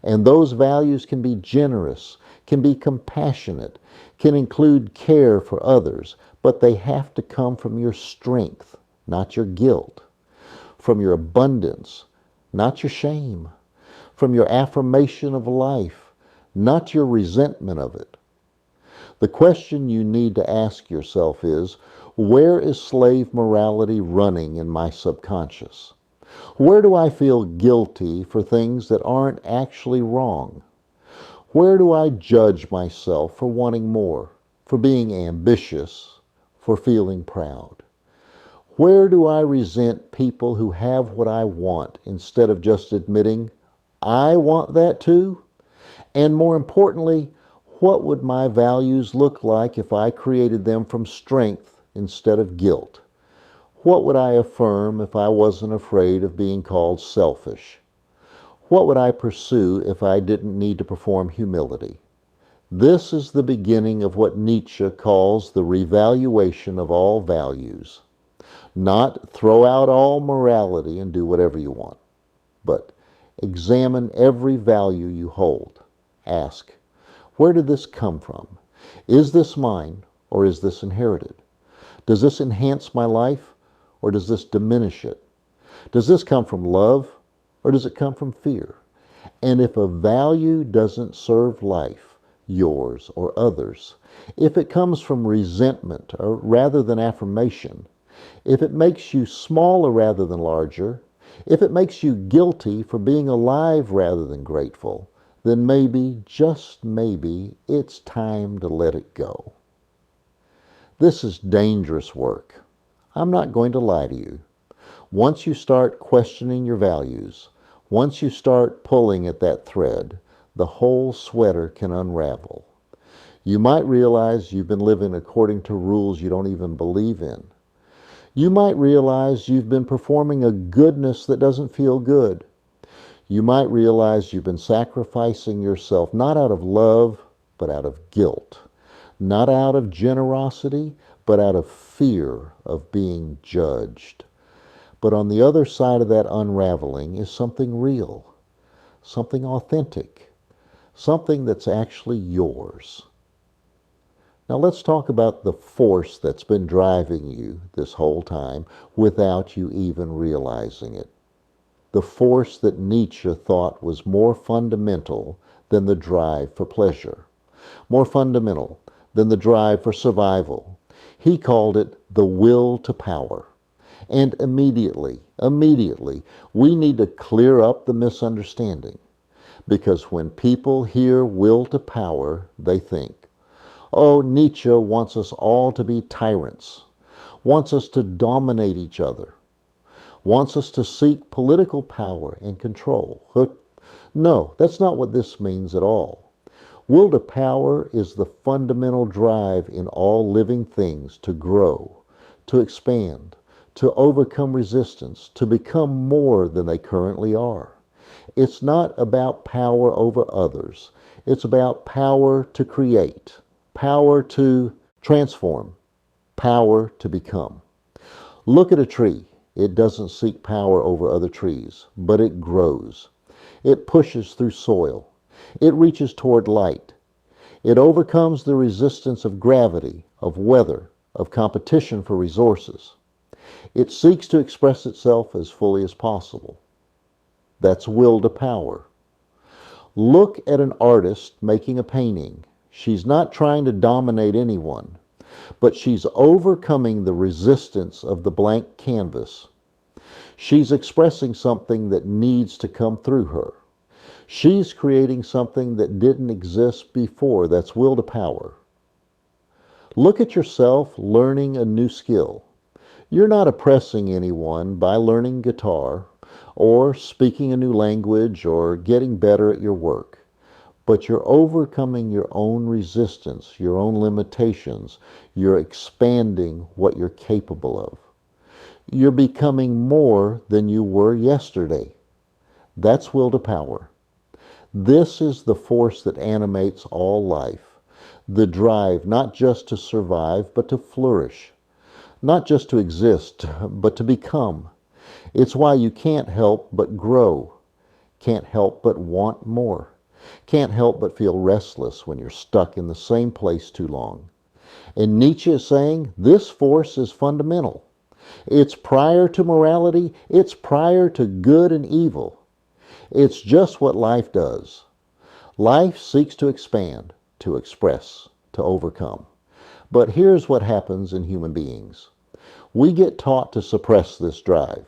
Speaker 1: And those values can be generous, can be compassionate, can include care for others, but they have to come from your strength, not your guilt, from your abundance, not your shame, from your affirmation of life, not your resentment of it. The question you need to ask yourself is, where is slave morality running in my subconscious? Where do I feel guilty for things that aren't actually wrong? Where do I judge myself for wanting more, for being ambitious, for feeling proud? Where do I resent people who have what I want instead of just admitting, I want that too? And more importantly, what would my values look like if I created them from strength instead of guilt? What would I affirm if I wasn't afraid of being called selfish? What would I pursue if I didn't need to perform humility? This is the beginning of what Nietzsche calls the revaluation of all values. Not throw out all morality and do whatever you want, but examine every value you hold. Ask, where did this come from? Is this mine or is this inherited? Does this enhance my life or does this diminish it? Does this come from love or does it come from fear? And if a value doesn't serve life, yours or others, if it comes from resentment or rather than affirmation, if it makes you smaller rather than larger, if it makes you guilty for being alive rather than grateful, then maybe, just maybe, it's time to let it go. This is dangerous work. I'm not going to lie to you. Once you start questioning your values, once you start pulling at that thread, the whole sweater can unravel. You might realize you've been living according to rules you don't even believe in. You might realize you've been performing a goodness that doesn't feel good. You might realize you've been sacrificing yourself not out of love, but out of guilt. Not out of generosity, but out of fear of being judged. But on the other side of that unraveling is something real, something authentic, something that's actually yours. Now let's talk about the force that's been driving you this whole time without you even realizing it. The force that Nietzsche thought was more fundamental than the drive for pleasure, more fundamental than the drive for survival. He called it the will to power. And immediately, we need to clear up the misunderstanding. Because when people hear will to power, they think, oh, Nietzsche wants us all to be tyrants, wants us to dominate each other, wants us to seek political power and control. No, that's not what this means at all. Will to power is the fundamental drive in all living things to grow, to expand, to overcome resistance, to become more than they currently are. It's not about power over others. It's about power to create, power to transform, power to become. Look at a tree. It doesn't seek power over other trees, but it grows. It pushes through soil. It reaches toward light. It overcomes the resistance of gravity, of weather, of competition for resources. It seeks to express itself as fully as possible. That's will to power. Look at an artist making a painting. She's not trying to dominate anyone, but she's overcoming the resistance of the blank canvas. She's expressing something that needs to come through her. She's creating something that didn't exist before. That's will to power. Look at yourself learning a new skill. You're not oppressing anyone by learning guitar or speaking a new language or getting better at your work, but you're overcoming your own resistance, your own limitations. You're expanding what you're capable of. You're becoming more than you were yesterday. That's will to power. This is the force that animates all life. The drive not just to survive, but to flourish. Not just to exist, but to become. It's why you can't help but grow. Can't help but want more. Can't help but feel restless when you're stuck in the same place too long. And Nietzsche is saying this force is fundamental. It's prior to morality. It's prior to good and evil. It's just what life does. Life seeks to expand, to express, to overcome. But here's what happens in human beings. We get taught to suppress this drive.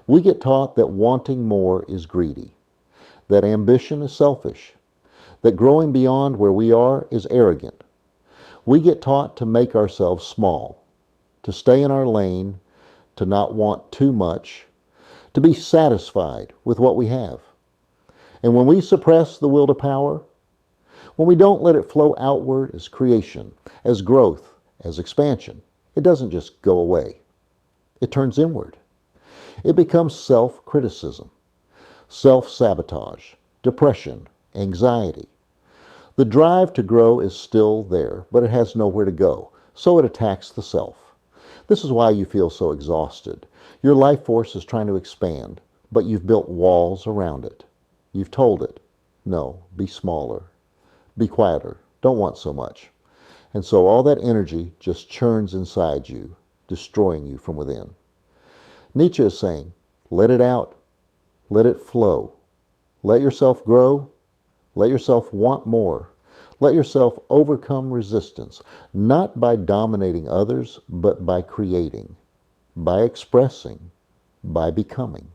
Speaker 1: We get taught that wanting more is greedy, that ambition is selfish, that growing beyond where we are is arrogant. We get taught to make ourselves small, to stay in our lane, to not want too much, to be satisfied with what we have. And when we suppress the will to power, when we don't let it flow outward as creation, as growth, as expansion, it doesn't just go away. It turns inward. It becomes self-criticism, self-sabotage, depression, anxiety. The drive to grow is still there, but it has nowhere to go, so it attacks the self. This is why you feel so exhausted. Your life force is trying to expand, but you've built walls around it. You've told it, no, be smaller, be quieter, don't want so much. And so all that energy just churns inside you, destroying you from within. Nietzsche is saying, let it out, let it flow. Let yourself grow, let yourself want more. Let yourself overcome resistance, not by dominating others, but by creating, by expressing, by becoming.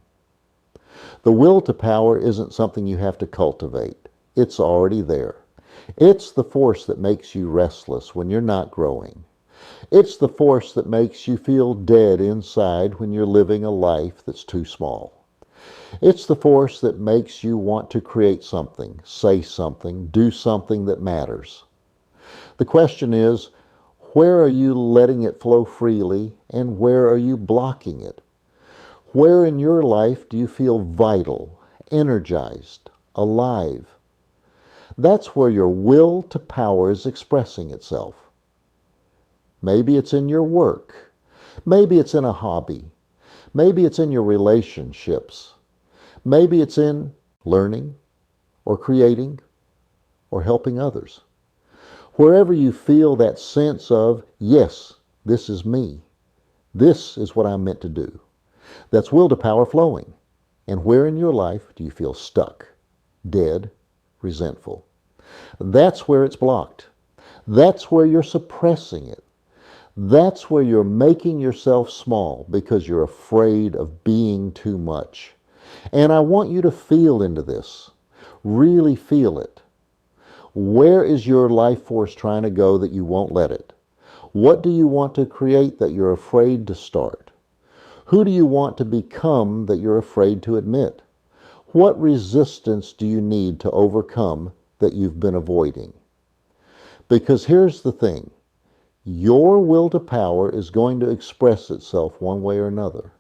Speaker 1: The will to power isn't something you have to cultivate. It's already there. It's the force that makes you restless when you're not growing. It's the force that makes you feel dead inside when you're living a life that's too small. It's the force that makes you want to create something, say something, do something that matters. The question is, where are you letting it flow freely and where are you blocking it? Where in your life do you feel vital, energized, alive? That's where your will to power is expressing itself. Maybe it's in your work. Maybe it's in a hobby. Maybe it's in your relationships. Maybe it's in learning or creating or helping others. Wherever you feel that sense of, yes, this is me. This is what I'm meant to do. That's will to power flowing. And where in your life do you feel stuck, dead, resentful? That's where it's blocked. That's where you're suppressing it. That's where you're making yourself small because you're afraid of being too much. And I want you to feel into this. Really feel it. Where is your life force trying to go that you won't let it? What do you want to create that you're afraid to start? Who do you want to become that you're afraid to admit? What resistance do you need to overcome that you've been avoiding? Because here's the thing. Your will to power is going to express itself one way or another.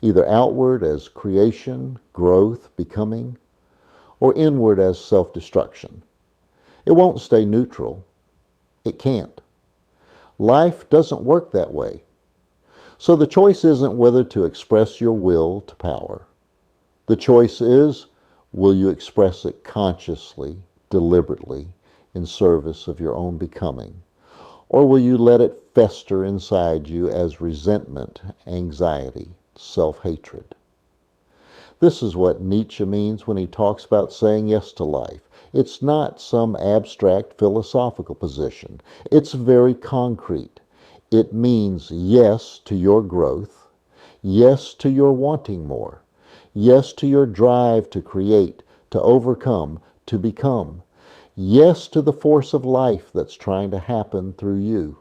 Speaker 1: Either outward as creation, growth, becoming, or inward as self-destruction. It won't stay neutral. It can't. Life doesn't work that way. So the choice isn't whether to express your will to power. The choice is, will you express it consciously, deliberately, in service of your own becoming? Or will you let it fester inside you as resentment, anxiety, self-hatred? This is what Nietzsche means when he talks about saying yes to life. It's not some abstract philosophical position. It's very concrete. It means yes to your growth, yes to your wanting more, yes to your drive to create, to overcome, to become, yes to the force of life that's trying to happen through you.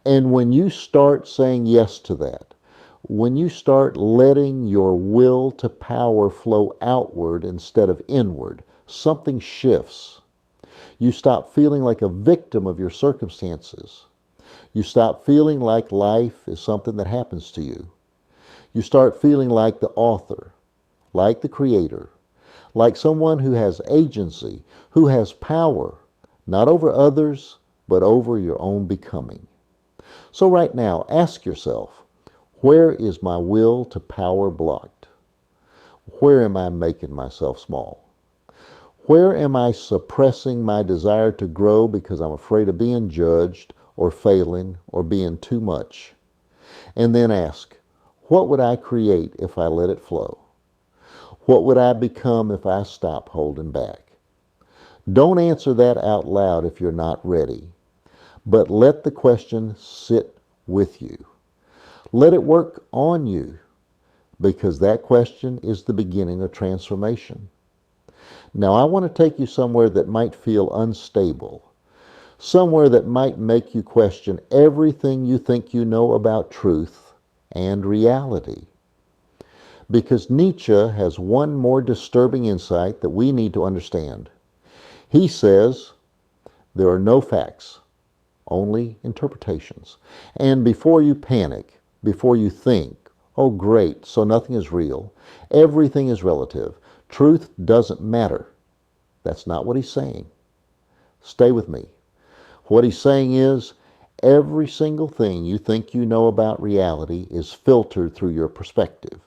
Speaker 1: And when you start saying yes to that, when you start letting your will to power flow outward instead of inward, something shifts. You stop feeling like a victim of your circumstances. You stop feeling like life is something that happens to you. You start feeling like the author, like the creator, like someone who has agency, who has power, not over others, but over your own becoming. So right now, ask yourself, where is my will to power blocked? Where am I making myself small? Where am I suppressing my desire to grow because I'm afraid of being judged or failing or being too much? And then ask, what would I create if I let it flow? What would I become if I stop holding back? Don't answer that out loud if you're not ready, but let the question sit with you. Let it work on you, because that question is the beginning of transformation. Now, I want to take you somewhere that might feel unstable, somewhere that might make you question everything you think you know about truth and reality. Because Nietzsche has one more disturbing insight that we need to understand. He says there are no facts, only interpretations. And before you panic, before you think, oh great, so nothing is real, everything is relative, truth doesn't matter. That's not what he's saying. Stay with me. What he's saying is, every single thing you think you know about reality is filtered through your perspective.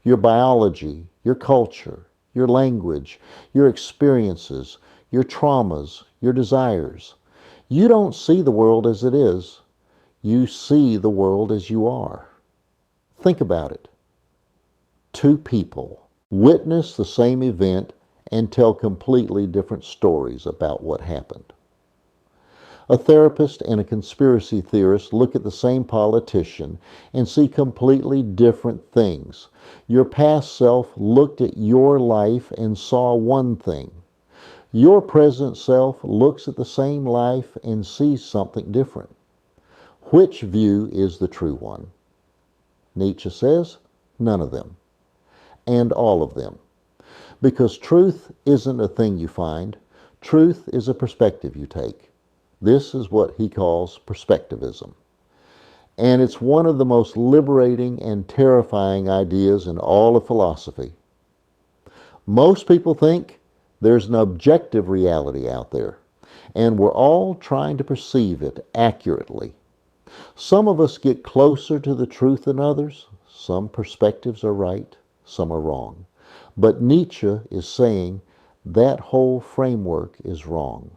Speaker 1: Your biology, your culture, your language, your experiences, your traumas, your desires. You don't see the world as it is. You see the world as you are. Think about it. Two people witness the same event and tell completely different stories about what happened. A therapist and a conspiracy theorist look at the same politician and see completely different things. Your past self looked at your life and saw one thing. Your present self looks at the same life and sees something different. Which view is the true one? Nietzsche says, none of them, and all of them. Because truth isn't a thing you find. Truth is a perspective you take. This is what he calls perspectivism. And it's one of the most liberating and terrifying ideas in all of philosophy. Most people think there's an objective reality out there, and we're all trying to perceive it accurately. Some of us get closer to the truth than others. Some perspectives are right, some are wrong. But Nietzsche is saying that whole framework is wrong.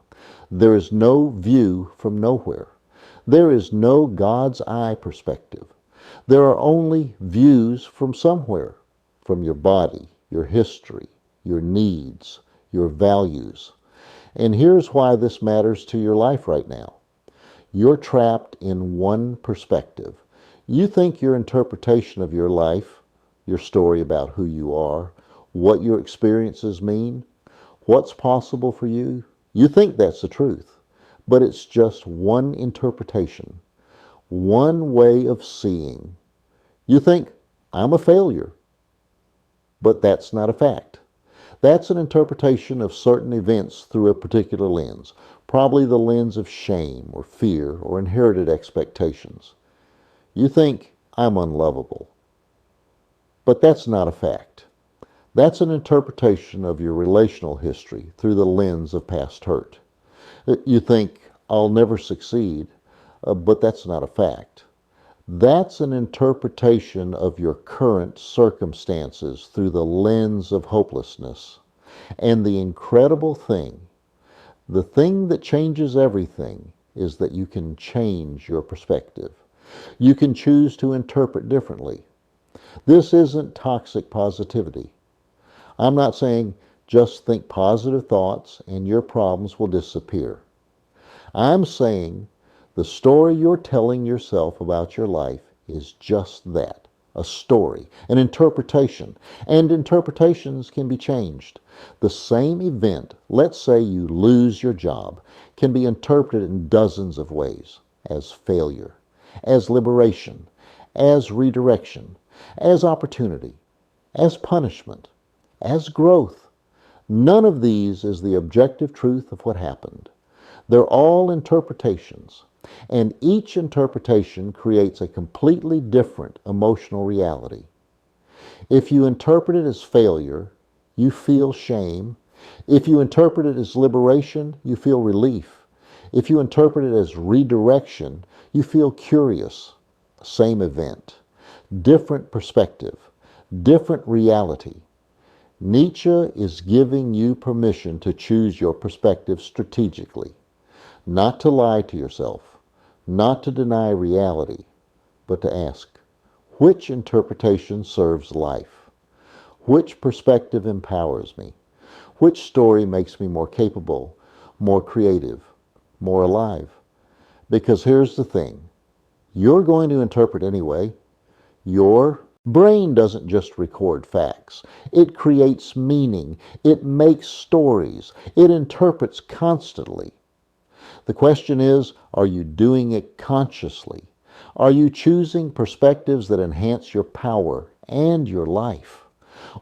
Speaker 1: There is no view from nowhere. There is no God's eye perspective. There are only views from somewhere, from your body, your history, your needs, your values. And here's why this matters to your life right now. You're trapped in one perspective. You think your interpretation of your life, your story about who you are, what your experiences mean, what's possible for you, you think that's the truth. But it's just one interpretation, one way of seeing. You think, I'm a failure. But that's not a fact. That's an interpretation of certain events through a particular lens, probably the lens of shame or fear or inherited expectations. You think, I'm unlovable. But that's not a fact. That's an interpretation of your relational history through the lens of past hurt. You think, I'll never succeed. but that's not a fact. That's an interpretation of your current circumstances through the lens of hopelessness. And the incredible thing, the thing that changes everything, is that you can change your perspective. You can choose to interpret differently. This isn't toxic positivity. I'm not saying just think positive thoughts and your problems will disappear. I'm saying the story you're telling yourself about your life is just that, a story, an interpretation, and interpretations can be changed. The same event, let's say you lose your job, can be interpreted in dozens of ways: as failure, as liberation, as redirection, as opportunity, as punishment, as growth. None of these is the objective truth of what happened. They're all interpretations, and each interpretation creates a completely different emotional reality. If you interpret it as failure, you feel shame. If you interpret it as liberation, you feel relief. If you interpret it as redirection, you feel curious. Same event, different perspective, different reality. Nietzsche is giving you permission to choose your perspective strategically, not to lie to yourself, not to deny reality, but to ask, which interpretation serves life? Which perspective empowers me? Which story makes me more capable, more creative, more alive? Because here's the thing, you're going to interpret anyway. Your brain doesn't just record facts. It creates meaning. It makes stories. It interprets constantly. The question is, are you doing it consciously? Are you choosing perspectives that enhance your power and your life?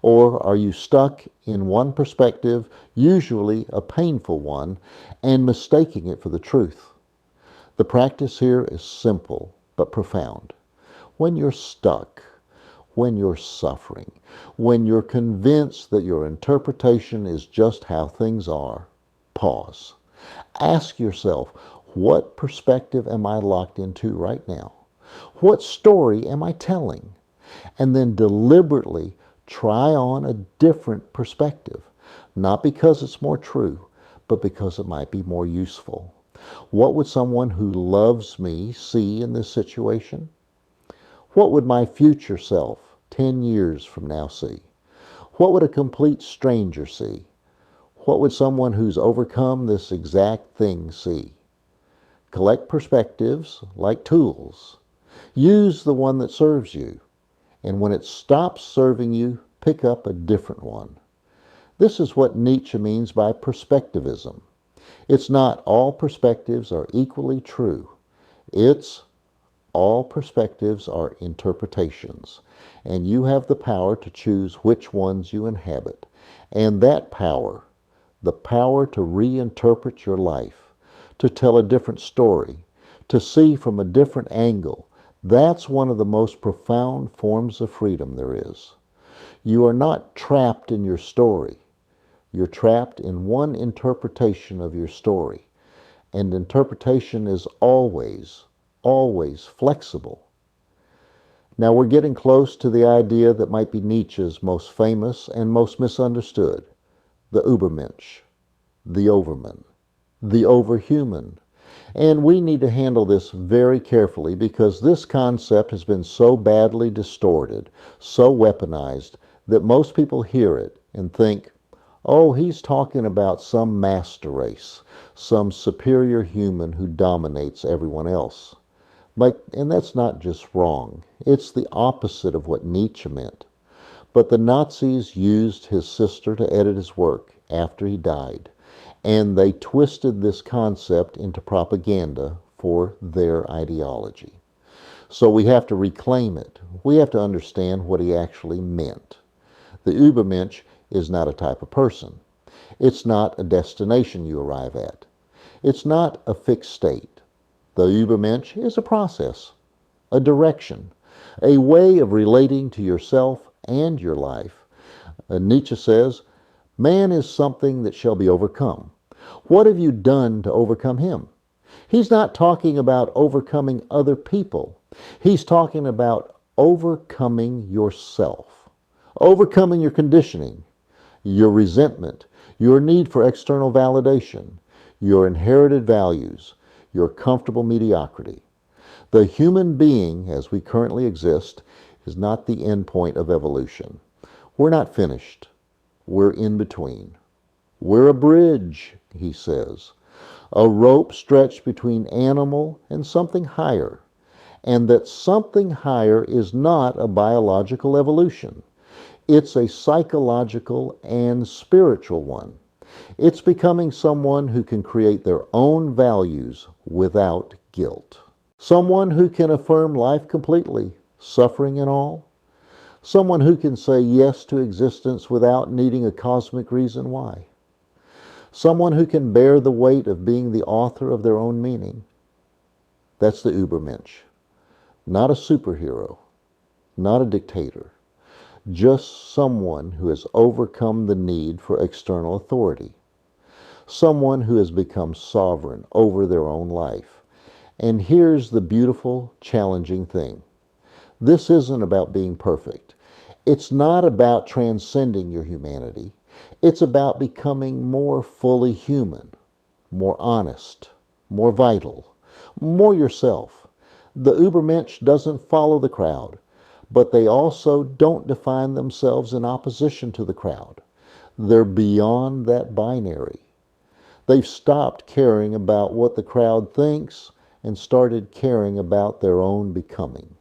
Speaker 1: Or are you stuck in one perspective, usually a painful one, and mistaking it for the truth? The practice here is simple but profound. When you're stuck, when you're suffering, when you're convinced that your interpretation is just how things are, pause. Ask yourself, what perspective am I locked into right now? What story am I telling? And then deliberately try on a different perspective, not because it's more true, but because it might be more useful. What would someone who loves me see in this situation? What would my future self 10 years from now see? What would a complete stranger see? What would someone who's overcome this exact thing see? Collect perspectives like tools. Use the one that serves you. And when it stops serving you, pick up a different one. This is what Nietzsche means by perspectivism. It's not all perspectives are equally true. It's all perspectives are interpretations, and you have the power to choose which ones you inhabit. And that power, the power to reinterpret your life, to tell a different story, to see from a different angle, that's one of the most profound forms of freedom there is. You are not trapped in your story. You're trapped in one interpretation of your story. And interpretation is always, always flexible. Now we're getting close to the idea that might be Nietzsche's most famous and most misunderstood, the Übermensch, the overman, the overhuman. And we need to handle this very carefully because this concept has been so badly distorted, so weaponized, that most people hear it and think, oh, he's talking about some master race, some superior human who dominates everyone else. And that's not just wrong. It's the opposite of what Nietzsche meant. But the Nazis used his sister to edit his work after he died, and they twisted this concept into propaganda for their ideology. So we have to reclaim it. We have to understand what he actually meant. The Übermensch is not a type of person. It's not a destination you arrive at. It's not a fixed state. The Übermensch is a process, a direction, a way of relating to yourself and your life. Nietzsche says, man is something that shall be overcome. What have you done to overcome him? He's not talking about overcoming other people. He's talking about overcoming yourself, overcoming your conditioning, your resentment, your need for external validation, your inherited values, your comfortable mediocrity. The human being, as we currently exist, is not the end point of evolution. We're not finished. We're in between. We're a bridge, he says, a rope stretched between animal and something higher, and that something higher is not a biological evolution. It's a psychological and spiritual one. It's becoming someone who can create their own values without guilt. Someone who can affirm life completely, suffering and all. Someone who can say yes to existence without needing a cosmic reason why. Someone who can bear the weight of being the author of their own meaning. That's the Übermensch. Not a superhero, not a dictator, just someone who has overcome the need for external authority. Someone who has become sovereign over their own life. And here's the beautiful, challenging thing. This isn't about being perfect. It's not about transcending your humanity. It's about becoming more fully human, more honest, more vital, more yourself. The Übermensch doesn't follow the crowd, but they also don't define themselves in opposition to the crowd. They're beyond that binary. They've stopped caring about what the crowd thinks and started caring about their own becoming.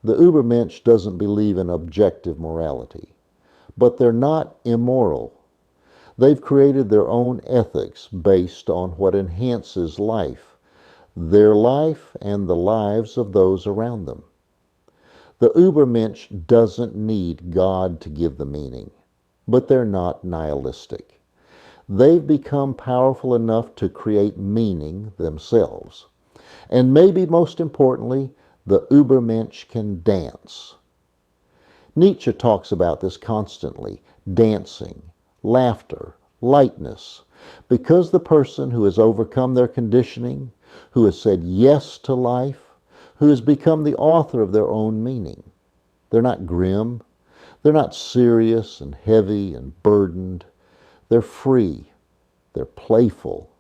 Speaker 1: The Übermensch doesn't believe in objective morality, but they're not immoral. They've created their own ethics based on what enhances life, their life and the lives of those around them. The Übermensch doesn't need God to give the meaning, but they're not nihilistic. They've become powerful enough to create meaning themselves. And maybe most importantly, the Übermensch can dance. Nietzsche talks about this constantly, dancing, laughter, lightness, because the person who has overcome their conditioning, who has said yes to life, who has become the author of their own meaning. They're not grim, they're not serious and heavy and burdened. They're free, they're playful.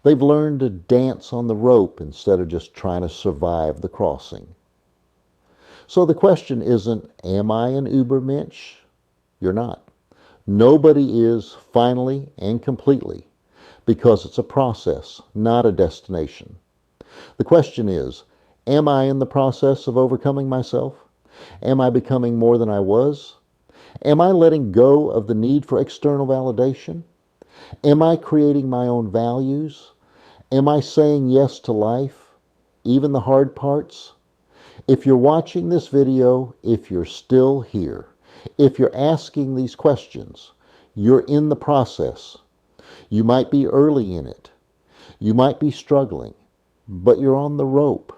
Speaker 1: They've learned to dance on the rope instead of just trying to survive the crossing. So the question isn't, am I an Übermensch? You're not. Nobody is finally and completely, because it's a process, not a destination. The question is, am I in the process of overcoming myself? Am I becoming more than I was? Am I letting go of the need for external validation? Am I creating my own values? Am I saying yes to life, even the hard parts? If you're watching this video, if you're still here, if you're asking these questions, you're in the process. You might be early in it. You might be struggling, but you're on the rope.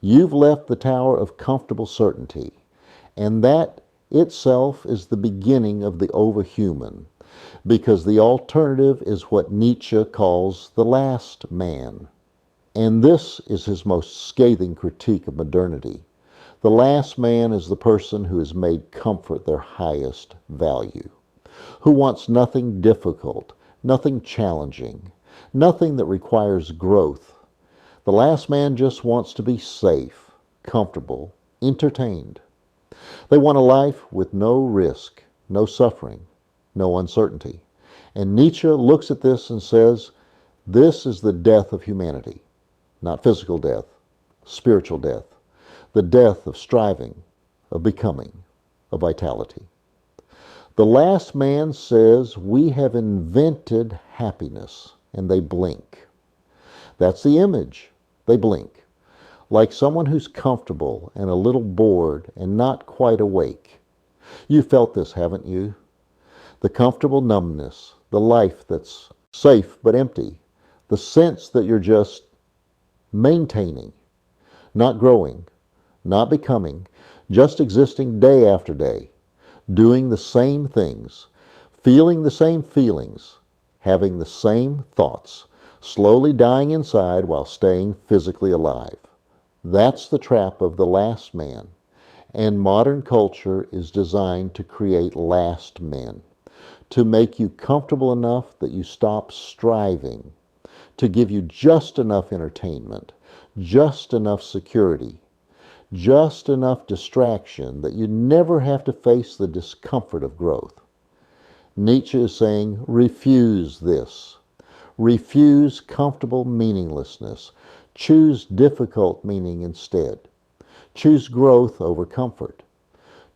Speaker 1: You've left the tower of comfortable certainty, and that itself is the beginning of the overhuman, because the alternative is what Nietzsche calls the last man. And this is his most scathing critique of modernity. The last man is the person who has made comfort their highest value, who wants nothing difficult, nothing challenging, nothing that requires growth. The last man just wants to be safe, comfortable, entertained. They want a life with no risk, no suffering, no uncertainty. And Nietzsche looks at this and says, this is the death of humanity. Not physical death, spiritual death. The death of striving, of becoming, of vitality. The last man says, we have invented happiness, and they blink. That's the image. They blink. Like someone who's comfortable and a little bored and not quite awake. You felt this, haven't you? The comfortable numbness, the life that's safe but empty, the sense that you're just maintaining, not growing, not becoming, just existing day after day, doing the same things, feeling the same feelings, having the same thoughts, slowly dying inside while staying physically alive. That's the trap of the last man. And modern culture is designed to create last men, to make you comfortable enough that you stop striving, to give you just enough entertainment, just enough security, just enough distraction that you never have to face the discomfort of growth. Nietzsche is saying, refuse this. Refuse comfortable meaninglessness. Choose difficult meaning instead. Choose growth over comfort.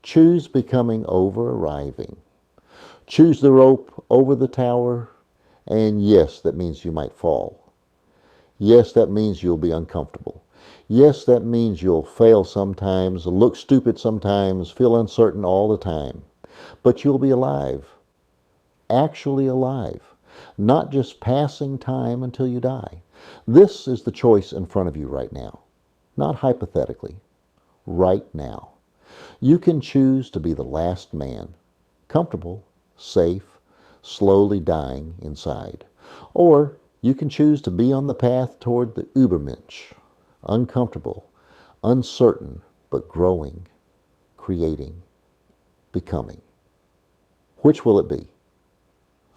Speaker 1: Choose becoming over arriving. Choose the rope over the tower. And yes, that means you might fall. Yes, that means you'll be uncomfortable. Yes, that means you'll fail sometimes, look stupid sometimes, feel uncertain all the time. But you'll be alive. Actually alive. Not just passing time until you die. This is the choice in front of you right now. Not hypothetically. Right now. You can choose to be the last man, comfortable, safe, slowly dying inside. Or you can choose to be on the path toward the Übermensch, uncomfortable, uncertain, but growing, creating, becoming. Which will it be?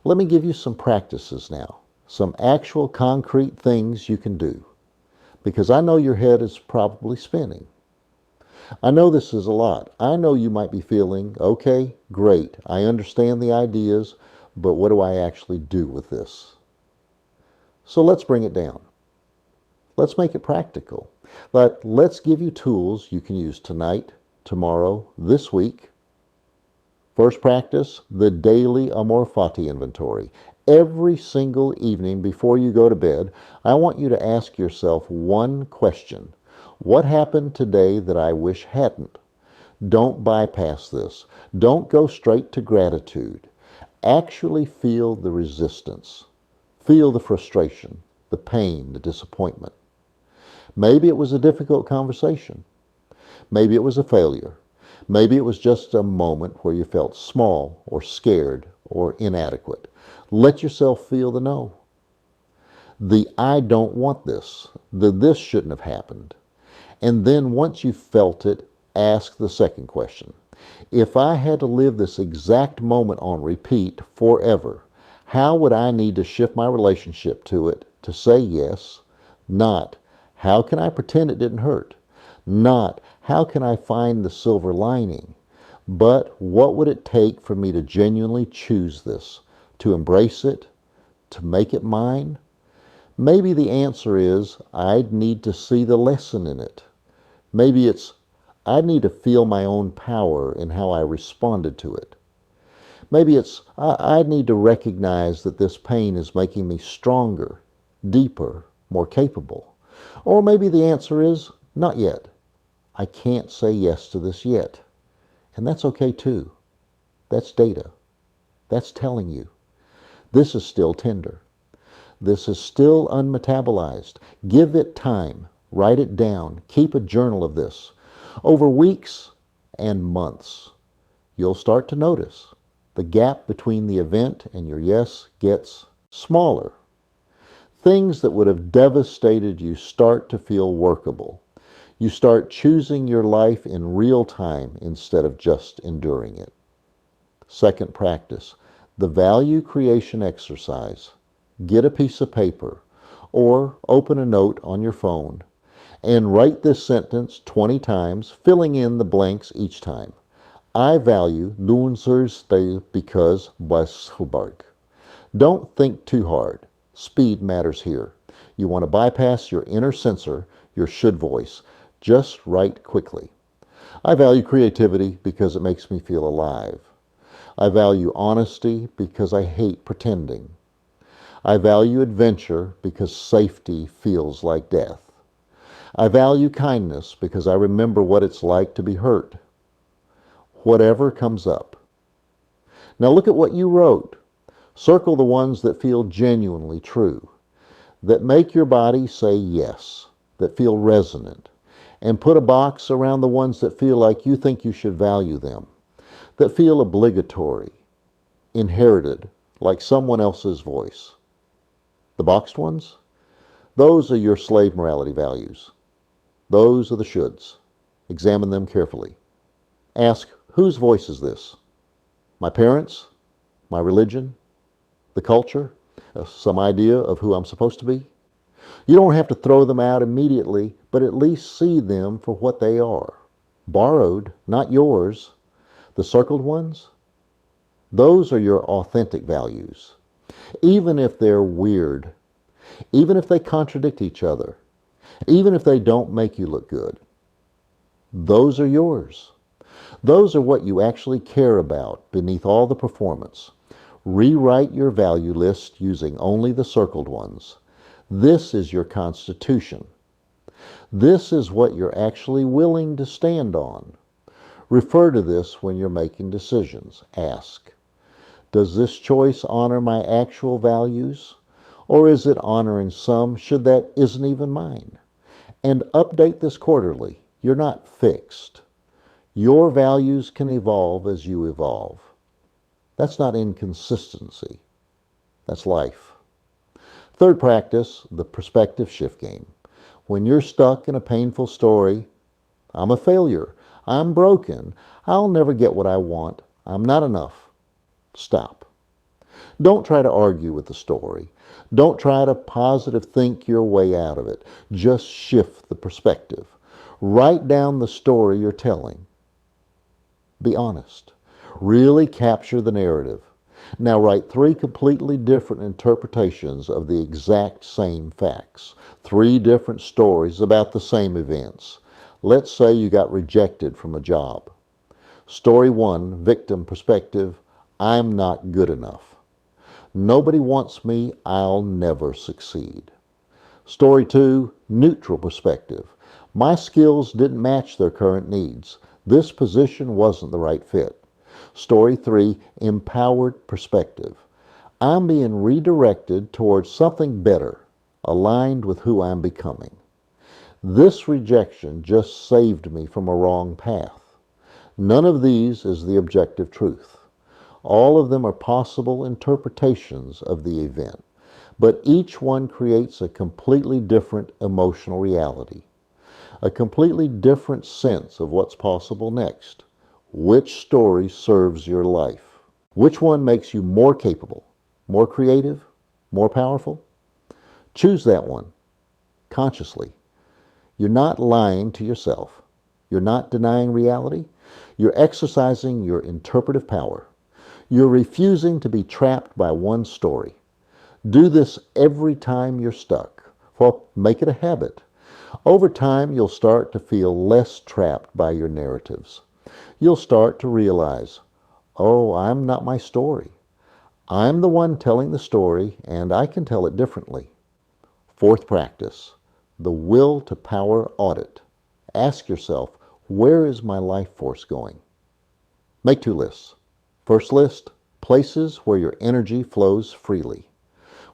Speaker 1: Let me give you some practices now, some actual concrete things you can do, because I know your head is probably spinning. I know this is a lot. I know you might be feeling, okay, great, I understand the ideas, but what do I actually do with this? So let's bring it down. Let's make it practical. But let's give you tools you can use tonight, tomorrow, this week. First practice, the daily amor fati inventory. Every single evening before you go to bed, I want you to ask yourself one question. What happened today that I wish hadn't? Don't bypass this. Don't go straight to gratitude. Actually feel the resistance. Feel the frustration, the pain, the disappointment. Maybe it was a difficult conversation. Maybe it was a failure. Maybe it was just a moment where you felt small or scared or inadequate. Let yourself feel the no. The I don't want this. The this shouldn't have happened. And then once you've felt it, ask the second question. If I had to live this exact moment on repeat forever, how would I need to shift my relationship to it to say yes? Not, how can I pretend it didn't hurt? Not, how can I find the silver lining? But what would it take for me to genuinely choose this, to embrace it, to make it mine? Maybe the answer is, I'd need to see the lesson in it. Maybe it's, I need to feel my own power in how I responded to it. Maybe it's, I need to recognize that this pain is making me stronger, deeper, more capable. Or maybe the answer is, not yet. I can't say yes to this yet. And that's okay too. That's data. That's telling you. This is still tender. This is still unmetabolized. Give it time. Write it down. Keep a journal of this. Over weeks and months, you'll start to notice the gap between the event and your yes gets smaller. Things that would have devastated you start to feel workable. You start choosing your life in real time instead of just enduring it. Second practice, the value creation exercise. Get a piece of paper or open a note on your phone and write this sentence 20 times, filling in the blanks each time. I value Loonsers because Weisselberg. Don't think too hard. Speed matters here. You want to bypass your inner censor, your should voice. Just write quickly. I value creativity because it makes me feel alive. I value honesty because I hate pretending. I value adventure because safety feels like death. I value kindness because I remember what it's like to be hurt. Whatever comes up. Now look at what you wrote. Circle the ones that feel genuinely true, that make your body say yes, that feel resonant, and put a box around the ones that feel like you think you should value them, that feel obligatory, inherited, like someone else's voice. The boxed ones? Those are your slave morality values. Those are the shoulds. Examine them carefully. Ask, whose voice is this? My parents? My religion? The culture? Some idea of who I'm supposed to be? You don't have to throw them out immediately, but at least see them for what they are. Borrowed, not yours. The circled ones? Those are your authentic values. Even if they're weird, even if they contradict each other, even if they don't make you look good, those are yours. Those are what you actually care about beneath all the performance. Rewrite your value list using only the circled ones. This is your constitution. This is what you're actually willing to stand on. Refer to this when you're making decisions. Ask, does this choice honor my actual values? Or is it honoring some should that isn't even mine? And update this quarterly. You're not fixed. Your values can evolve as you evolve. That's not inconsistency. That's life. Third practice, the perspective shift game. When you're stuck in a painful story, I'm a failure, I'm broken, I'll never get what I want, I'm not enough. Stop. Don't try to argue with the story. Don't try to positive think your way out of it. Just shift the perspective. Write down the story you're telling. Be honest. Really capture the narrative. Now write 3 completely different interpretations of the exact same facts. 3 different stories about the same events. Let's say you got rejected from a job. Story 1, victim perspective, I'm not good enough. Nobody wants me, I'll never succeed. Story 2, neutral perspective. My skills didn't match their current needs. This position wasn't the right fit. Story 3, empowered perspective. I'm being redirected towards something better, aligned with who I'm becoming. This rejection just saved me from a wrong path. None of these is the objective truth. All of them are possible interpretations of the event, but each one creates a completely different emotional reality, a completely different sense of what's possible next. Which story serves your life? Which one makes you more capable, more creative, more powerful? Choose that one, consciously. You're not lying to yourself. You're not denying reality. You're exercising your interpretive power. You're refusing to be trapped by one story. Do this every time you're stuck. Well, make it a habit. Over time, you'll start to feel less trapped by your narratives. You'll start to realize, oh, I'm not my story. I'm the one telling the story, and I can tell it differently. Fourth practice, the will to power audit. Ask yourself, where is my life force going? Make 2 lists. First list, places where your energy flows freely,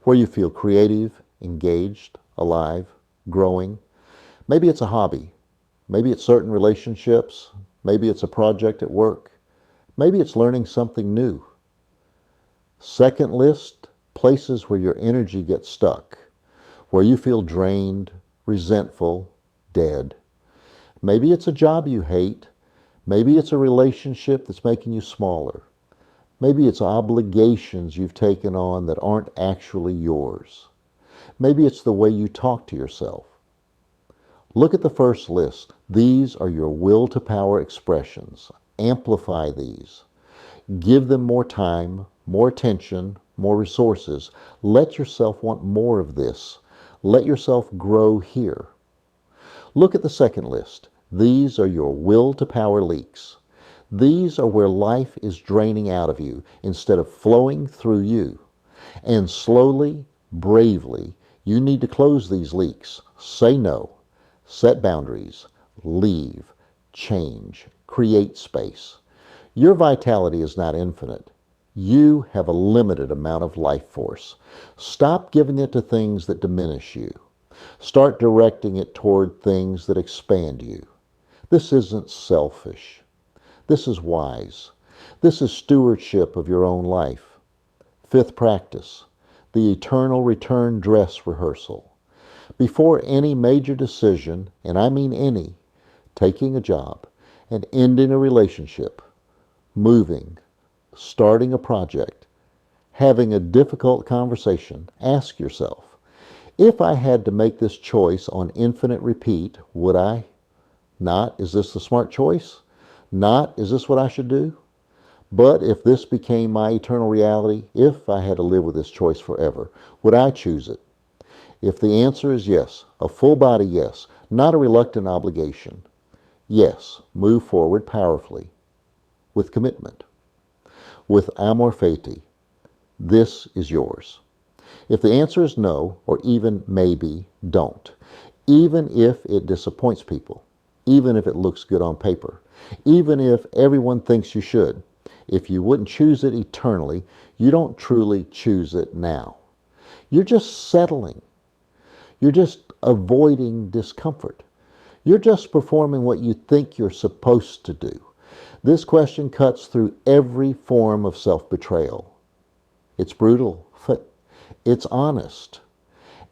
Speaker 1: where you feel creative, engaged, alive, growing. Maybe it's a hobby. Maybe it's certain relationships. Maybe it's a project at work. Maybe it's learning something new. Second list, places where your energy gets stuck, where you feel drained, resentful, dead. Maybe it's a job you hate. Maybe it's a relationship that's making you smaller. Maybe it's obligations you've taken on that aren't actually yours. Maybe it's the way you talk to yourself. Look at the first list. These are your will to power expressions. Amplify these. Give them more time, more attention, more resources. Let yourself want more of this. Let yourself grow here. Look at the second list. These are your will to power leaks. These are where life is draining out of you instead of flowing through you. And slowly, bravely, you need to close these leaks. Say no. Set boundaries. Leave. Change. Create space. Your vitality is not infinite. You have a limited amount of life force. Stop giving it to things that diminish you. Start directing it toward things that expand you. This isn't selfish. This is wise. This is stewardship of your own life. Fifth practice, the eternal return dress rehearsal. Before any major decision, and I mean any, taking a job, and ending a relationship, moving, starting a project, having a difficult conversation, ask yourself, if I had to make this choice on infinite repeat, would I? Not, is this the smart choice? Not, is this what I should do? But if this became my eternal reality, if I had to live with this choice forever, would I choose it? If the answer is yes, a full body yes, not a reluctant obligation, yes, move forward powerfully, with commitment, with amor fati. This is yours. If the answer is no, or even maybe, don't. Even if it disappoints people, even if it looks good on paper, even if everyone thinks you should, if you wouldn't choose it eternally, you don't truly choose it now. You're just settling. You're just avoiding discomfort. You're just performing what you think you're supposed to do. This question cuts through every form of self-betrayal. It's brutal, but it's honest.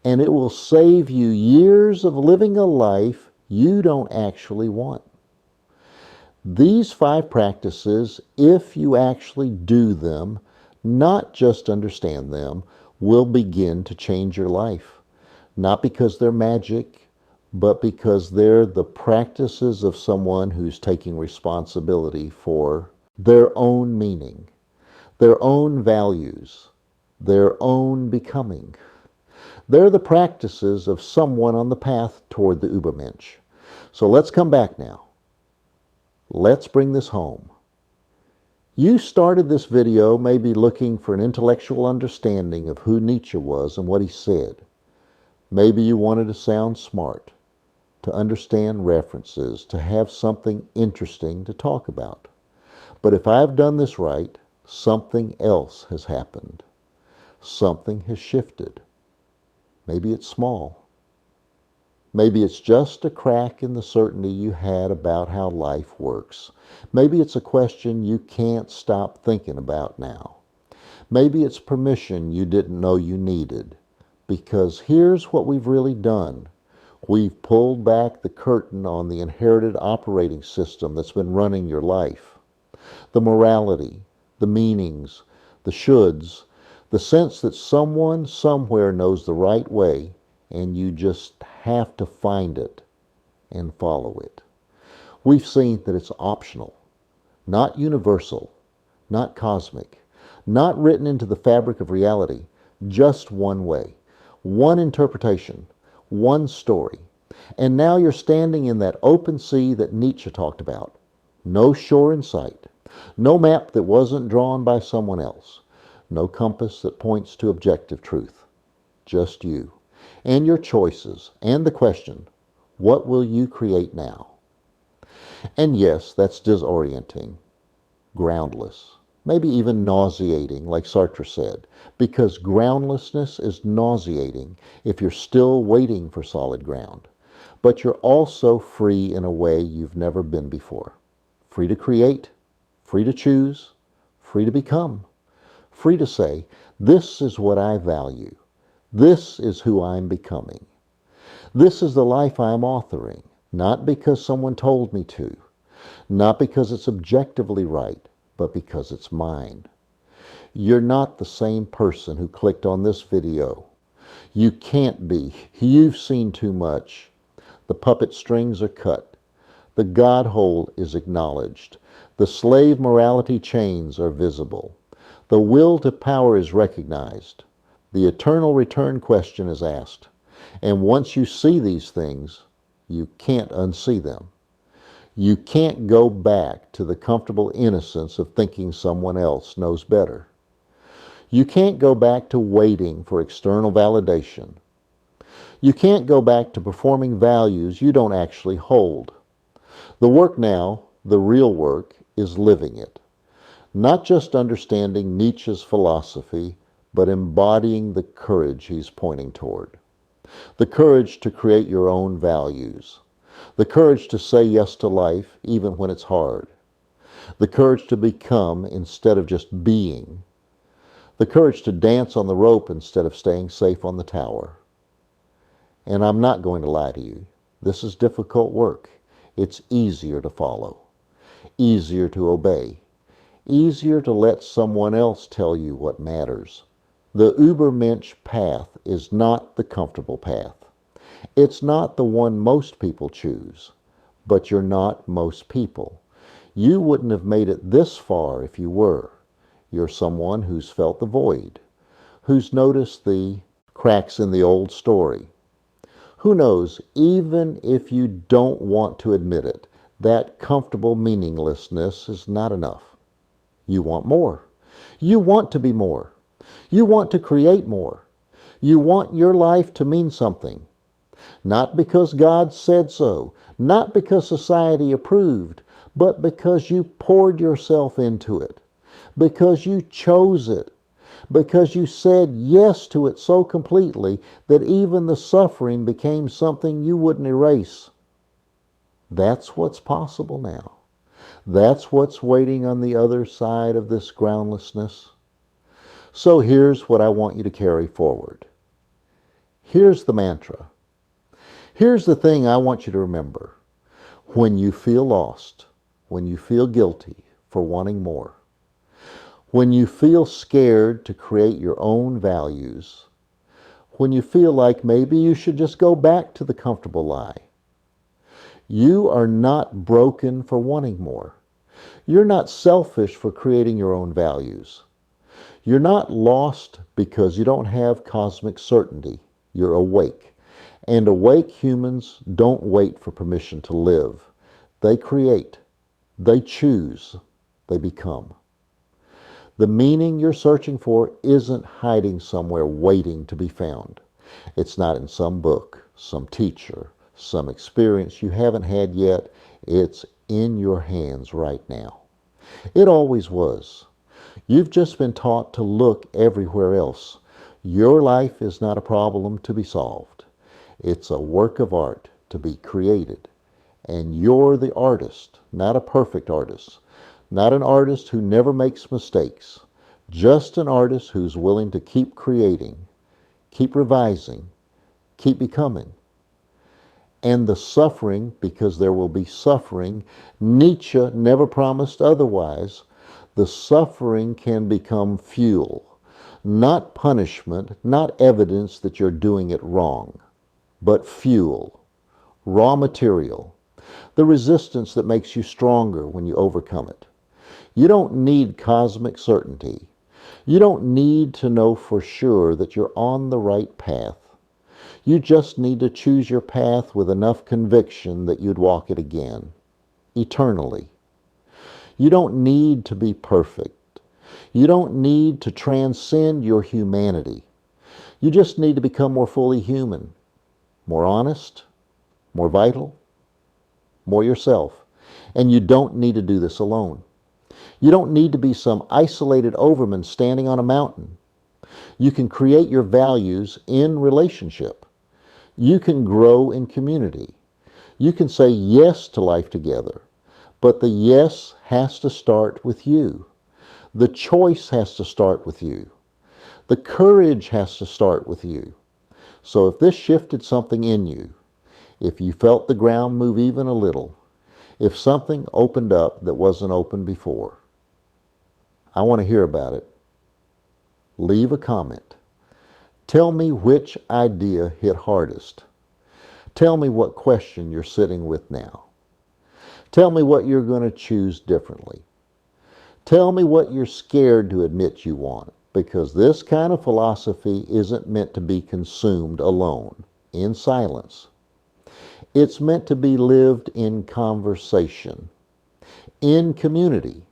Speaker 1: And it will save you years of living a life you don't actually want. These 5 practices, if you actually do them, not just understand them, will begin to change your life. Not because they're magic, but because they're the practices of someone who's taking responsibility for their own meaning, their own values, their own becoming. They're the practices of someone on the path toward the Übermensch. So let's come back now. Let's bring this home. You started this video maybe looking for an intellectual understanding of who Nietzsche was and what he said. Maybe you wanted to sound smart, to understand references, to have something interesting to talk about. But if I've done this right, something else has happened. Something has shifted. Maybe it's small. Maybe it's just a crack in the certainty you had about how life works. Maybe it's a question you can't stop thinking about now. Maybe it's permission you didn't know you needed. Because here's what we've really done. We've pulled back the curtain on the inherited operating system that's been running your life. The morality, the meanings, the shoulds, the sense that someone somewhere knows the right way and you just have to find it and follow it. We've seen that it's optional, not universal, not cosmic, not written into the fabric of reality, just one way, one interpretation, one story. And now you're standing in that open sea that Nietzsche talked about. No shore in sight, no map that wasn't drawn by someone else, no compass that points to objective truth, just you. And your choices, and the question, what will you create now? And yes, that's disorienting, groundless, maybe even nauseating, like Sartre said, because groundlessness is nauseating if you're still waiting for solid ground. But you're also free in a way you've never been before. Free to create, free to choose, free to become, free to say, this is what I value. This is who I'm becoming. This is the life I'm authoring, not because someone told me to, not because it's objectively right, but because it's mine. You're not the same person who clicked on this video. You can't be. You've seen too much. The puppet strings are cut. The God hole is acknowledged. The slave morality chains are visible. The will to power is recognized. The eternal return question is asked. And once you see these things, you can't unsee them. You can't go back to the comfortable innocence of thinking someone else knows better. You can't go back to waiting for external validation. You can't go back to performing values you don't actually hold. The work now, the real work, is living it. Not just understanding Nietzsche's philosophy, but embodying the courage he's pointing toward. The courage to create your own values. The courage to say yes to life even when it's hard. The courage to become instead of just being. the courage to dance on the rope instead of staying safe on the tower. And I'm not going to lie to you. This is difficult work. It's easier to follow, easier to obey, easier to let someone else tell you what matters. The Ubermensch path is not the comfortable path. It's not the one most people choose, but you're not most people. You wouldn't have made it this far if you were. You're someone who's felt the void, who's noticed the cracks in the old story. Who knows, even if you don't want to admit it, that comfortable meaninglessness is not enough. You want more. You want to be more. You want to create more. You want your life to mean something. Not because God said so, not because society approved, but because you poured yourself into it, because you chose it, because you said yes to it so completely that even the suffering became something you wouldn't erase. That's what's possible now. That's what's waiting on the other side of this groundlessness. So here's what I want you to carry forward. Here's the mantra. Here's the thing I want you to remember. When you feel lost, when you feel guilty for wanting more, when you feel scared to create your own values, when you feel like maybe you should just go back to the comfortable lie, you are not broken for wanting more. You're not selfish for creating your own values. You're not lost because you don't have cosmic certainty. You're awake. And awake humans don't wait for permission to live. They create. They choose. They become. The meaning you're searching for isn't hiding somewhere waiting to be found. It's not in some book, some teacher, some experience you haven't had yet. It's in your hands right now. It always was. You've just been taught to look everywhere else. Your life is not a problem to be solved. It's a work of art to be created. And you're the artist, not a perfect artist, not an artist who never makes mistakes, just an artist who's willing to keep creating, keep revising, keep becoming. And the suffering, because there will be suffering, Nietzsche never promised otherwise, the suffering can become fuel, not punishment, not evidence that you're doing it wrong, but fuel, raw material, the resistance that makes you stronger when you overcome it. You don't need cosmic certainty. You don't need to know for sure that you're on the right path. You just need to choose your path with enough conviction that you'd walk it again, eternally. You don't need to be perfect. You don't need to transcend your humanity. You just need to become more fully human, more honest, more vital, more yourself. And you don't need to do this alone. You don't need to be some isolated overman standing on a mountain. You can create your values in relationship. You can grow in community. You can say yes to life together. But the yes has to start with you. The choice has to start with you. The courage has to start with you. So if this shifted something in you, if you felt the ground move even a little, if something opened up that wasn't open before, I want to hear about it. Leave a comment. Tell me which idea hit hardest. Tell me what question you're sitting with now. Tell me what you're going to choose differently. Tell me what you're scared to admit you want, because this kind of philosophy isn't meant to be consumed alone, in silence. It's meant to be lived in conversation, in community,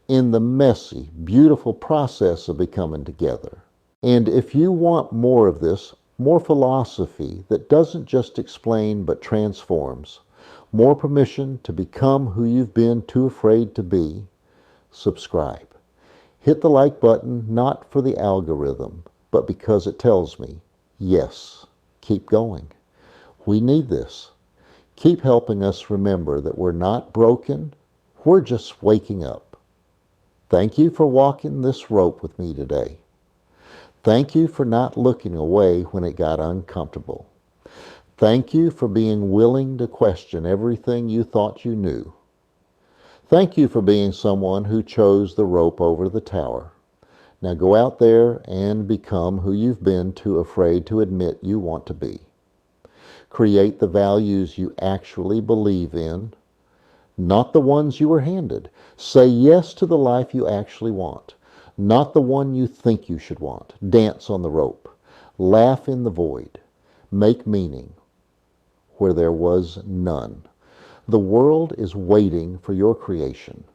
Speaker 1: in the messy, beautiful process of becoming together. And if you want more of this, more philosophy that doesn't just explain but transforms, more permission to become who you've been too afraid to be, subscribe. Hit the like button, not for the algorithm, but because it tells me, yes, keep going. We need this. Keep helping us remember that we're not broken, we're just waking up. Thank you for walking this rope with me today. Thank you for not looking away when it got uncomfortable. Thank you for being willing to question everything you thought you knew. Thank you for being someone who chose the rope over the tower. Now go out there and become who you've been too afraid to admit you want to be. Create the values you actually believe in, not the ones you were handed. Say yes to the life you actually want, not the one you think you should want. Dance on the rope. Laugh in the void. Make meaning where there was none. The world is waiting for your creation,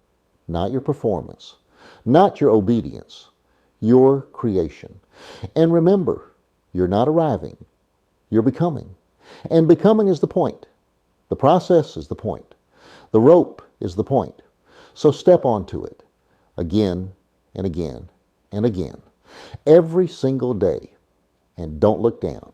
Speaker 1: not your performance, not your obedience, your creation. And remember, you're not arriving, you're becoming. And becoming is the point. The process is the point. The rope is the point. So step onto it again and again and again, every single day, and don't look down.